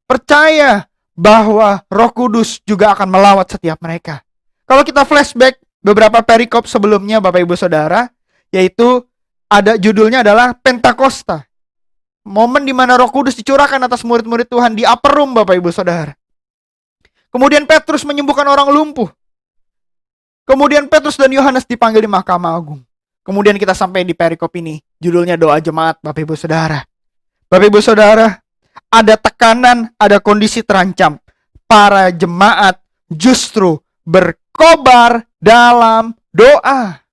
Percaya bahwa Roh Kudus juga akan melawat setiap mereka. Kalau kita flashback beberapa perikop sebelumnya Bapak Ibu Saudara, yaitu ada judulnya adalah Pentakosta. Momen di mana Roh Kudus dicurahkan atas murid-murid Tuhan di upper room Bapak Ibu Saudara. Kemudian Petrus menyembuhkan orang lumpuh. Kemudian Petrus dan Yohanes dipanggil di Mahkamah Agung. Kemudian kita sampai di perikop ini, judulnya doa jemaat Bapak Ibu Saudara. Bapak Ibu Saudara, ada tekanan, ada kondisi terancam. Para jemaat justru berkobar dalam doa.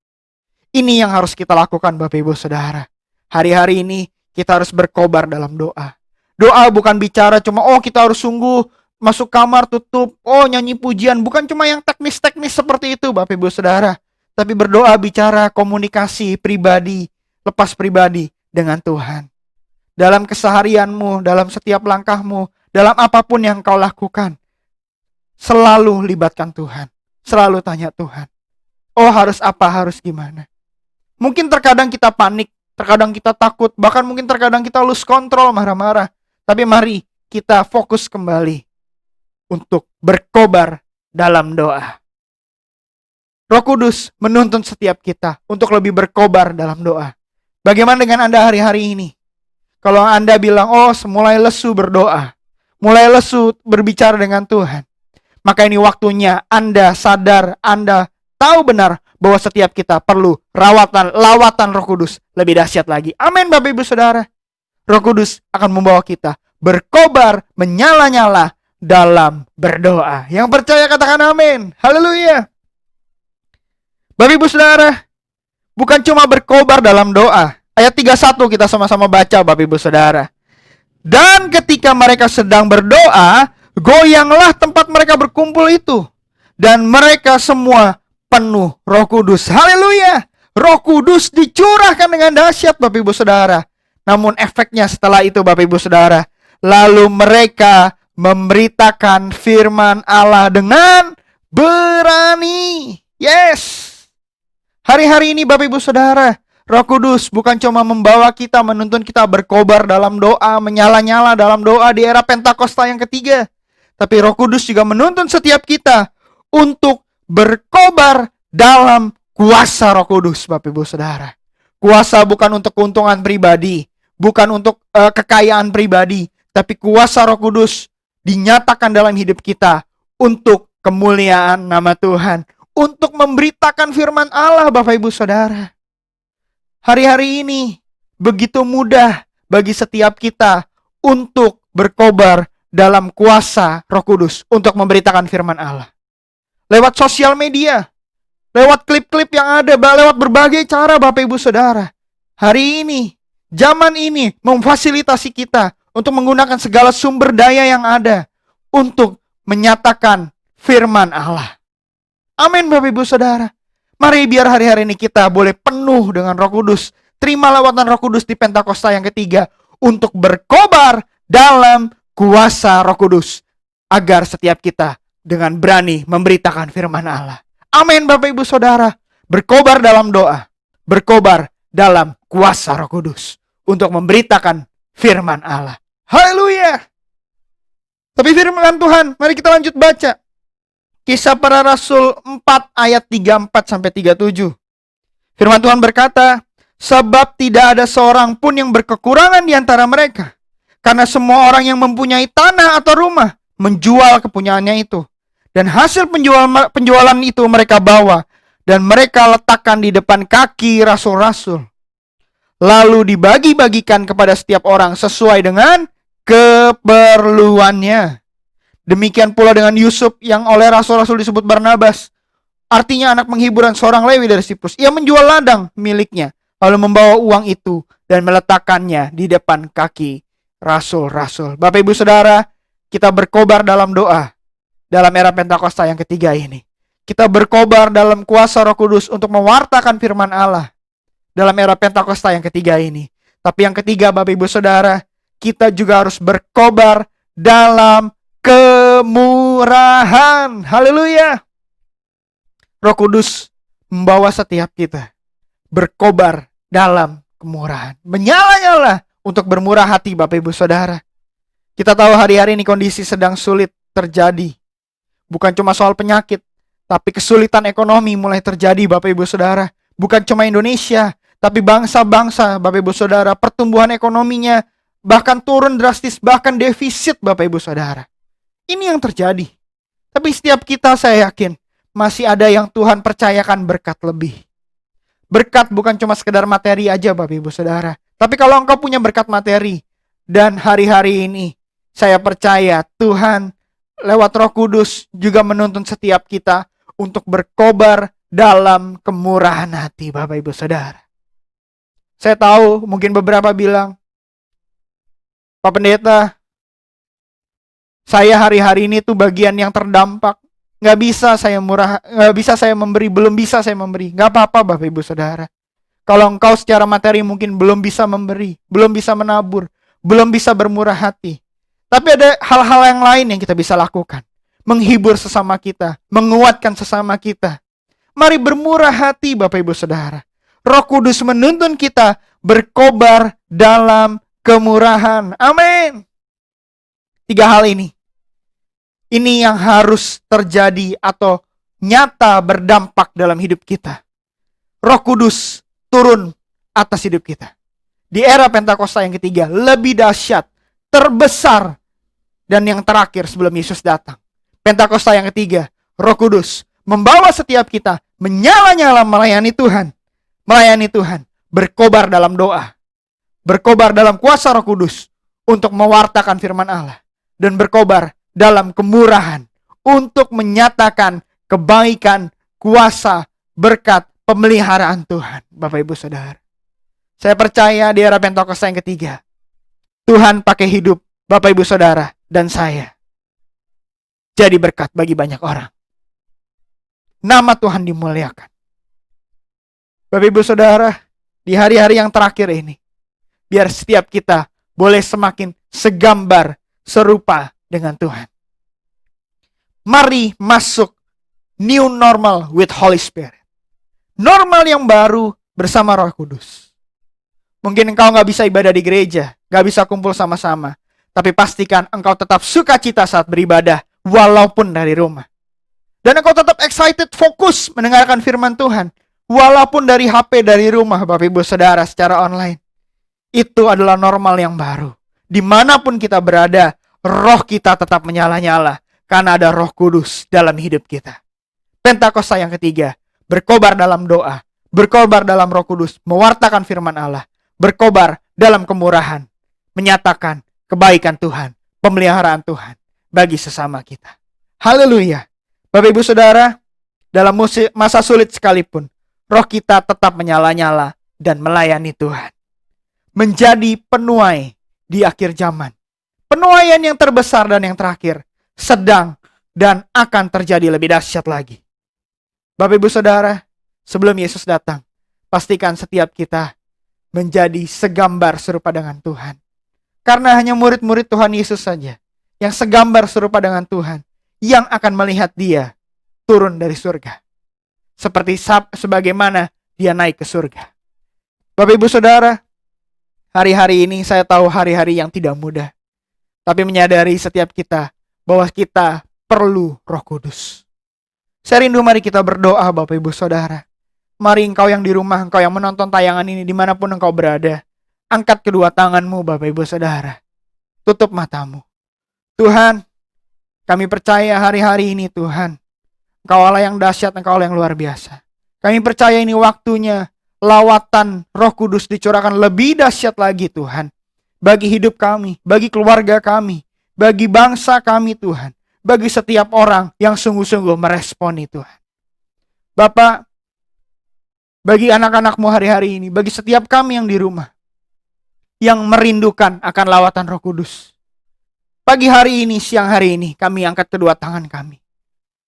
Ini yang harus kita lakukan Bapak Ibu Saudara. Hari-hari ini kita harus berkobar dalam doa. Doa bukan bicara cuma kita harus sungguh masuk kamar tutup, nyanyi pujian. Bukan cuma yang teknis-teknis seperti itu Bapak Ibu Saudara. Tapi berdoa bicara komunikasi pribadi, lepas pribadi dengan Tuhan. Dalam keseharianmu, dalam setiap langkahmu, dalam apapun yang kau lakukan, selalu libatkan Tuhan. Selalu tanya Tuhan. Harus apa, harus gimana. Mungkin terkadang kita panik, terkadang kita takut, bahkan mungkin terkadang kita lose control, marah-marah. Tapi mari kita fokus kembali untuk berkobar dalam doa. Roh Kudus menuntun setiap kita untuk lebih berkobar dalam doa. Bagaimana dengan Anda hari-hari ini? Kalau Anda bilang, mulai lesu berdoa, mulai lesu berbicara dengan Tuhan, maka ini waktunya Anda sadar, Anda tahu benar bahwa setiap kita perlu lawatan Roh Kudus lebih dahsyat lagi. Amin Bapak Ibu Saudara. Roh Kudus akan membawa kita berkobar, menyala-nyala dalam berdoa. Yang percaya katakan amin. Haleluya. Bapak Ibu Saudara, bukan cuma berkobar dalam doa. Ayat 31 kita sama-sama baca Bapak Ibu Saudara. Dan ketika mereka sedang berdoa, goyanglah tempat mereka berkumpul itu. Dan mereka semua penuh Roh Kudus. Haleluya. Roh Kudus dicurahkan dengan dahsyat Bapak Ibu Saudara. Namun efeknya setelah itu Bapak Ibu Saudara, lalu mereka memberitakan firman Allah dengan berani. Yes. Hari-hari ini Bapak Ibu Saudara, Roh Kudus bukan cuma membawa kita, menuntun kita berkobar dalam doa, menyala-nyala dalam doa di era Pentakosta yang ketiga. Tapi Roh Kudus juga menuntun setiap kita untuk berkobar dalam kuasa Roh Kudus, Bapak Ibu Saudara. Kuasa bukan untuk keuntungan pribadi, bukan untuk kekayaan pribadi, tapi kuasa Roh Kudus dinyatakan dalam hidup kita untuk kemuliaan nama Tuhan, untuk memberitakan firman Allah, Bapak Ibu Saudara. Hari-hari ini begitu mudah bagi setiap kita untuk berkobar dalam kuasa Roh Kudus untuk memberitakan firman Allah. Lewat sosial media, lewat klip-klip yang ada, lewat berbagai cara Bapak Ibu Saudara. Hari ini, zaman ini memfasilitasi kita untuk menggunakan segala sumber daya yang ada untuk menyatakan firman Allah. Amin Bapak Ibu Saudara. Mari biar hari-hari ini kita boleh penuh dengan Roh Kudus. Terima lawatan Roh Kudus di Pentakosta yang ketiga untuk berkobar dalam kuasa Roh Kudus, agar setiap kita dengan berani memberitakan firman Allah. Amin Bapak Ibu Saudara. Berkobar dalam doa, berkobar dalam kuasa Roh Kudus untuk memberitakan firman Allah. Haleluya. Tapi firman Tuhan, mari kita lanjut baca. Kisah Para Rasul 4 ayat 34 sampai 37. Firman Tuhan berkata, sebab tidak ada seorang pun yang berkekurangan di antara mereka, karena semua orang yang mempunyai tanah atau rumah menjual kepunyaannya itu, dan hasil penjualan itu mereka bawa dan mereka letakkan di depan kaki rasul-rasul, lalu dibagi-bagikan kepada setiap orang sesuai dengan keperluannya. Demikian pula dengan Yusuf yang oleh rasul-rasul disebut Barnabas, artinya anak penghiburan, seorang Lewi dari Siprus. Ia menjual ladang miliknya, lalu membawa uang itu dan meletakkannya di depan kaki rasul-rasul. Bapak Ibu Saudara, kita berkobar dalam doa dalam era Pentakosta yang ketiga ini. Kita berkobar dalam kuasa Roh Kudus untuk mewartakan firman Allah dalam era Pentakosta yang ketiga ini. Tapi yang ketiga Bapak Ibu Saudara, kita juga harus berkobar dalam kemurahan. Haleluya. Roh Kudus membawa setiap kita berkobar dalam kemurahan, menyala-nyala untuk bermurah hati Bapak Ibu Saudara. Kita tahu hari-hari ini kondisi sedang sulit terjadi. Bukan cuma soal penyakit, tapi kesulitan ekonomi mulai terjadi Bapak Ibu Saudara. Bukan cuma Indonesia, tapi bangsa-bangsa Bapak Ibu Saudara, pertumbuhan ekonominya bahkan turun drastis, bahkan defisit Bapak Ibu Saudara. Ini yang terjadi. Tapi setiap kita, saya yakin masih ada yang Tuhan percayakan berkat lebih. Berkat bukan cuma sekedar materi aja Bapak Ibu Saudara. Tapi kalau engkau punya berkat materi, dan hari-hari ini saya percaya Tuhan lewat Roh Kudus juga menuntun setiap kita untuk berkobar dalam kemurahan hati Bapak Ibu Saudara. Saya tahu mungkin beberapa bilang, Pak Pendeta, saya hari-hari ini tuh bagian yang terdampak. Gak bisa saya memberi, belum bisa saya memberi. Gak apa-apa Bapak Ibu Saudara. Kalau engkau secara materi mungkin belum bisa memberi, belum bisa menabur, belum bisa bermurah hati. Tapi ada hal-hal yang lain yang kita bisa lakukan. Menghibur sesama kita, menguatkan sesama kita. Mari bermurah hati Bapak Ibu Saudara. Roh Kudus menuntun kita berkobar dalam kemurahan. Amin. 3 hal ini yang harus terjadi atau nyata berdampak dalam hidup kita. Roh Kudus turun atas hidup kita. Di era Pentakosta yang ketiga, lebih dahsyat, terbesar, dan yang terakhir sebelum Yesus datang. Pentakosta yang ketiga, Roh Kudus membawa setiap kita menyala-nyala melayani Tuhan. Melayani Tuhan, berkobar dalam doa, berkobar dalam kuasa Roh Kudus untuk mewartakan firman Allah, dan berkobar dalam kemurahan untuk menyatakan kebaikan, kuasa, berkat, pemeliharaan Tuhan, Bapak Ibu Saudara. Saya percaya di era Pentakosta yang ketiga, Tuhan pakai hidup Bapak Ibu Saudara dan saya jadi berkat bagi banyak orang. Nama Tuhan dimuliakan. Bapak Ibu Saudara, di hari-hari yang terakhir ini, biar setiap kita boleh semakin segambar, serupa dengan Tuhan. Mari masuk new normal with Holy Spirit. Normal yang baru bersama Roh Kudus. Mungkin engkau gak bisa ibadah di gereja, gak bisa kumpul sama-sama, tapi pastikan engkau tetap sukacita saat beribadah, walaupun dari rumah. Dan engkau tetap excited, fokus mendengarkan firman Tuhan, walaupun dari HP, dari rumah, Bapak Ibu Saudara, secara online. Itu adalah normal yang baru. Dimanapun kita berada, roh kita tetap menyala-nyala, karena ada Roh Kudus dalam hidup kita. Pentakosta yang ketiga, berkobar dalam doa, berkobar dalam Roh Kudus, mewartakan firman Allah, berkobar dalam kemurahan, menyatakan kebaikan Tuhan, pemeliharaan Tuhan bagi sesama kita. Haleluya. Bapak Ibu Saudara, dalam masa sulit sekalipun, roh kita tetap menyala-nyala dan melayani Tuhan. Menjadi penuai di akhir zaman. Penuaian yang terbesar dan yang terakhir sedang dan akan terjadi lebih dahsyat lagi. Bapak Ibu Saudara, sebelum Yesus datang, pastikan setiap kita menjadi segambar serupa dengan Tuhan. Karena hanya murid-murid Tuhan Yesus saja yang segambar serupa dengan Tuhan, yang akan melihat Dia turun dari surga. Seperti sebagaimana Dia naik ke surga. Bapak Ibu Saudara, hari-hari ini saya tahu hari-hari yang tidak mudah. Tapi menyadari setiap kita bahwa kita perlu Roh Kudus. Saya rindu mari kita berdoa Bapak Ibu Saudara. Mari engkau yang di rumah, engkau yang menonton tayangan ini dimanapun engkau berada. Angkat kedua tanganmu Bapak Ibu Saudara. Tutup matamu. Tuhan, kami percaya hari-hari ini Tuhan, Engkau Allah yang dahsyat, Engkau Allah yang luar biasa. Kami percaya ini waktunya lawatan Roh Kudus dicurahkan lebih dahsyat lagi Tuhan. Bagi hidup kami, bagi keluarga kami, bagi bangsa kami Tuhan. Bagi setiap orang yang sungguh-sungguh meresponi Tuhan. Bapak, bagi anak-anakmu hari-hari ini, bagi setiap kami yang di rumah, yang merindukan akan lawatan Roh Kudus. Pagi hari ini, siang hari ini, kami angkat kedua tangan kami.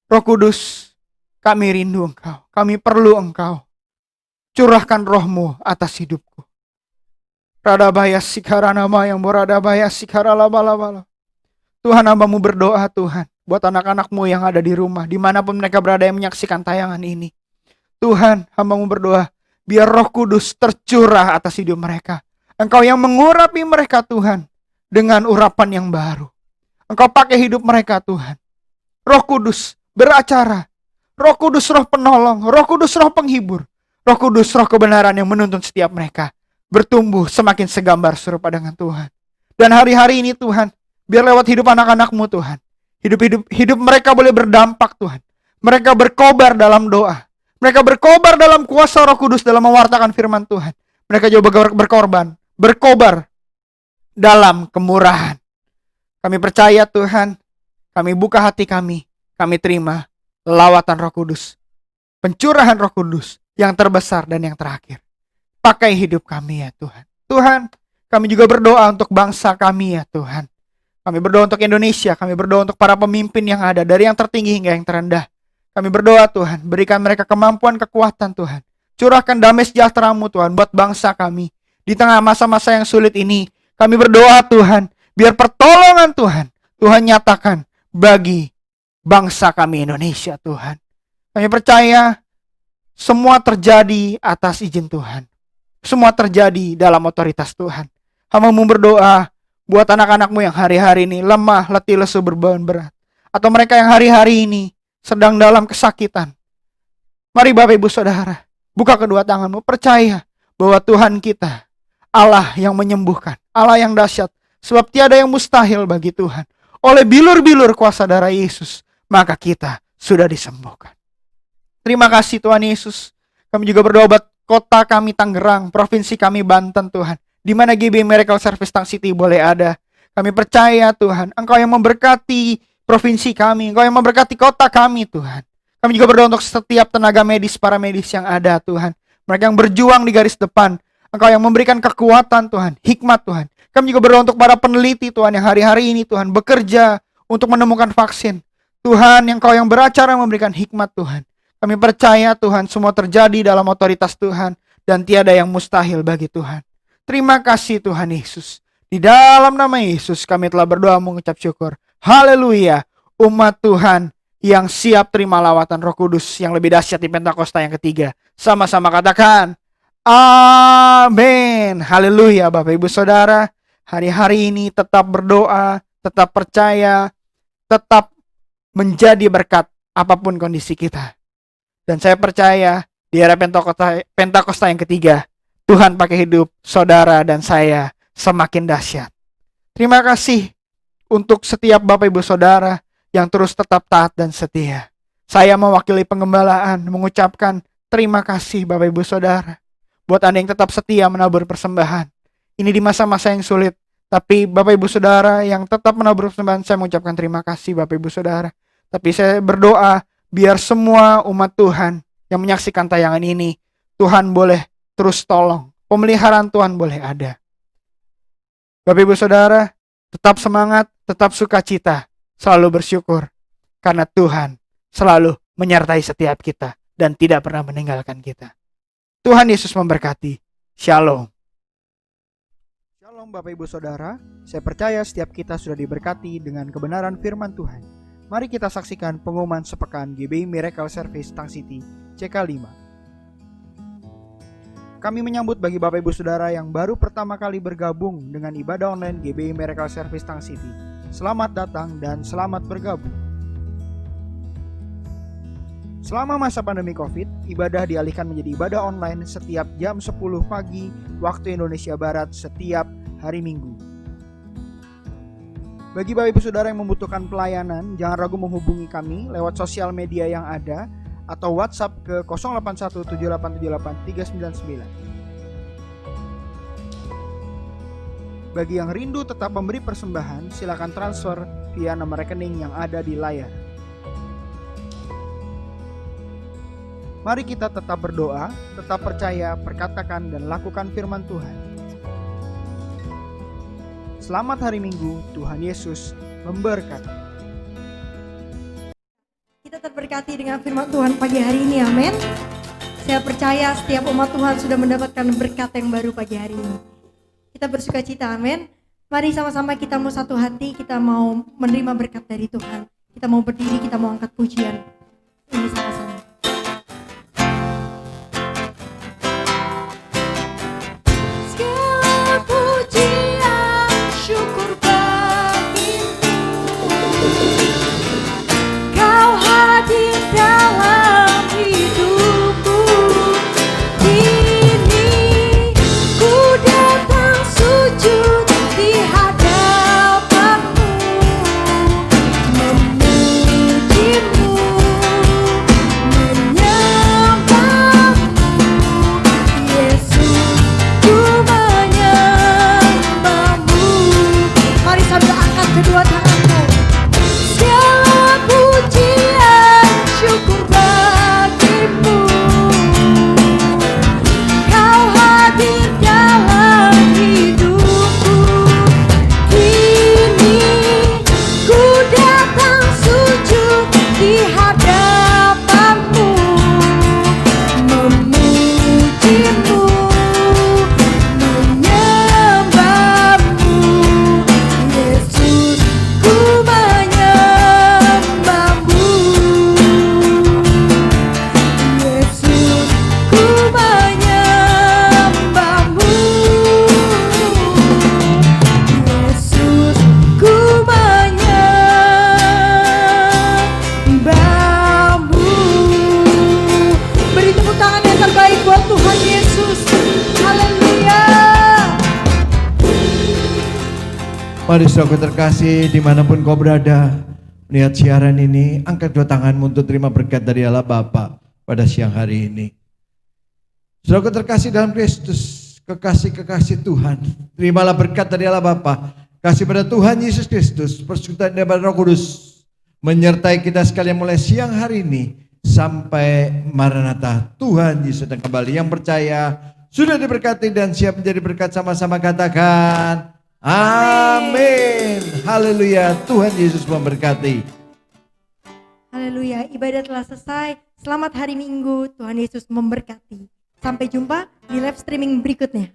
Roh Kudus, kami rindu Engkau, kami perlu Engkau. Curahkan roh-Mu atas hidupku. Radabaya sikaranama yang boradabaya sikaralabalabala. Tuhan, hamba-Mu berdoa Tuhan, buat anak-anak-Mu yang ada di rumah, dimanapun mereka berada yang menyaksikan tayangan ini. Tuhan, hamba-Mu berdoa, biar Roh Kudus tercurah atas hidup mereka. Engkau yang mengurapi mereka Tuhan, dengan urapan yang baru. Engkau pakai hidup mereka Tuhan. Roh Kudus beracara. Roh Kudus roh penolong. Roh Kudus roh penghibur. Roh Kudus roh kebenaran yang menuntun setiap mereka bertumbuh semakin segambar serupa dengan Tuhan. Dan hari-hari ini Tuhan, biar lewat hidup anak-anak-Mu Tuhan, hidup mereka boleh berdampak Tuhan. Mereka berkobar dalam doa. Mereka berkobar dalam kuasa Roh Kudus dalam mewartakan firman Tuhan. Mereka juga berkobar dalam kemurahan. Kami percaya Tuhan, kami buka hati kami terima lawatan Roh Kudus, pencurahan Roh Kudus yang terbesar dan yang terakhir. Pakai hidup kami ya Tuhan. Tuhan, kami juga berdoa untuk bangsa kami ya Tuhan. Kami berdoa untuk Indonesia, kami berdoa untuk para pemimpin yang ada, dari yang tertinggi hingga yang terendah. Kami berdoa Tuhan, berikan mereka kemampuan, kekuatan Tuhan. Curahkan damai sejahtera-Mu Tuhan buat bangsa kami. Di tengah masa-masa yang sulit ini, kami berdoa Tuhan, biar pertolongan Tuhan nyatakan bagi bangsa kami Indonesia Tuhan. Kami percaya semua terjadi atas izin Tuhan. Semua terjadi dalam otoritas Tuhan. Hamba-Mu berdoa buat anak-anak-Mu yang hari-hari ini lemah, letih, lesu, berbeban berat. Atau mereka yang hari-hari ini sedang dalam kesakitan. Mari Bapak Ibu Saudara, buka kedua tanganmu, percaya bahwa Tuhan kita Allah yang menyembuhkan, Allah yang dahsyat. Sebab tiada yang mustahil bagi Tuhan. Oleh bilur-bilur kuasa darah Yesus, maka kita sudah disembuhkan. Terima kasih Tuhan Yesus. Kami juga berdoa buat kota kami Tangerang, provinsi kami Banten Tuhan, di mana GB Miracle Service Tang City boleh ada. Kami percaya Tuhan, Engkau yang memberkati provinsi kami, Engkau yang memberkati kota kami Tuhan. Kami juga berdoa untuk setiap tenaga medis, para medis yang ada Tuhan. Mereka yang berjuang di garis depan. Engkau yang memberikan kekuatan Tuhan, hikmat Tuhan. Kami juga berdoa untuk para peneliti Tuhan yang hari-hari ini Tuhan bekerja untuk menemukan vaksin. Tuhan yang Kau yang beracara memberikan hikmat Tuhan. Kami percaya Tuhan semua terjadi dalam otoritas Tuhan dan tiada yang mustahil bagi Tuhan. Terima kasih Tuhan Yesus. Di dalam nama Yesus kami telah berdoa mengucap syukur. Haleluya. Umat Tuhan yang siap terima lawatan Roh Kudus yang lebih dahsyat di Pentakosta yang ketiga. Sama-sama katakan, amin. Haleluya. Bapak Ibu Saudara, hari-hari ini tetap berdoa, tetap percaya, tetap menjadi berkat apapun kondisi kita. Dan saya percaya di era Pentakosta yang ketiga, Tuhan pakai hidup saudara dan saya semakin dahsyat. Terima kasih untuk setiap Bapak Ibu Saudara yang terus tetap taat dan setia. Saya mewakili pengembalaan mengucapkan terima kasih Bapak Ibu Saudara. Buat Anda yang tetap setia menabur persembahan. Ini di masa-masa yang sulit. Tapi Bapak Ibu Saudara yang tetap menabur persembahan, saya mengucapkan terima kasih Bapak Ibu Saudara. Tapi saya berdoa biar semua umat Tuhan yang menyaksikan tayangan ini, Tuhan boleh terus tolong. Pemeliharaan Tuhan boleh ada. Bapak Ibu Saudara, tetap semangat, tetap sukacita. Selalu bersyukur karena Tuhan selalu menyertai setiap kita dan tidak pernah meninggalkan kita. Tuhan Yesus memberkati. Shalom. Shalom Bapak Ibu Saudara. Saya percaya setiap kita sudah diberkati dengan kebenaran firman Tuhan. Mari kita saksikan pengumuman sepekan GBI Miracle Service Tang City CK5. Kami menyambut bagi Bapak Ibu Saudara yang baru pertama kali bergabung dengan ibadah online GBI Miracle Service Tang City. Selamat datang dan selamat bergabung. Selama masa pandemi COVID, ibadah dialihkan menjadi ibadah online setiap jam 10 pagi waktu Indonesia Barat setiap hari Minggu. Bagi Bapak Ibu Saudara yang membutuhkan pelayanan, jangan ragu menghubungi kami lewat sosial media yang ada atau WhatsApp ke 0817878399. Bagi yang rindu tetap memberi persembahan, silakan transfer via nomor rekening yang ada di layar. Mari kita tetap berdoa, tetap percaya, perkatakan dan lakukan firman Tuhan. Selamat hari Minggu, Tuhan Yesus memberkati. Kita terberkati dengan firman Tuhan pagi hari ini, amin. Saya percaya setiap umat Tuhan sudah mendapatkan berkat yang baru pagi hari ini. Kita bersuka cita, amin. Mari sama-sama kita mau satu hati, kita mau menerima berkat dari Tuhan. Kita mau berdiri, kita mau angkat pujian. Ini sama-sama. Segala pujian, syukur bagimu. Kau hadir dalam hidupku. Kini ku datang sujud di hadapanmu, memujimu, menyembahmu. Yesus, ku menyembahmu. Mari sambil angkat kedua tanganmu. Segala pujian, syukur bagimu. Kau hadir dalam hidupku. Kini ku datang sujud di hadapanmu, memujimu, menyembahmu. Yesus, ku menyembahmu. Yesus, ku menyembahmu. Yesus, ku menyembahmu. Beri tepuk tangan yang terbaik buat Tuhan Yesus. Haleluya. Mari saudara terkasih dimanapun kau berada, melihat siaran ini, angkat dua tanganmu untuk terima berkat dari Allah Bapa pada siang hari ini. Saudara terkasih dalam Kristus, kekasih-kekasih Tuhan, terimalah berkat dari Allah Bapa, kasih pada Tuhan Yesus Kristus, persekutuan daripada Roh Kudus, menyertai kita sekalian mulai siang hari ini, sampai Maranatha. Tuhan Yesus datang kembali. Yang percaya sudah diberkati dan siap menjadi berkat, sama-sama katakan amin. Haleluya. Tuhan Yesus memberkati. Haleluya, ibadah telah selesai. Selamat hari Minggu, Tuhan Yesus memberkati. Sampai jumpa di live streaming berikutnya.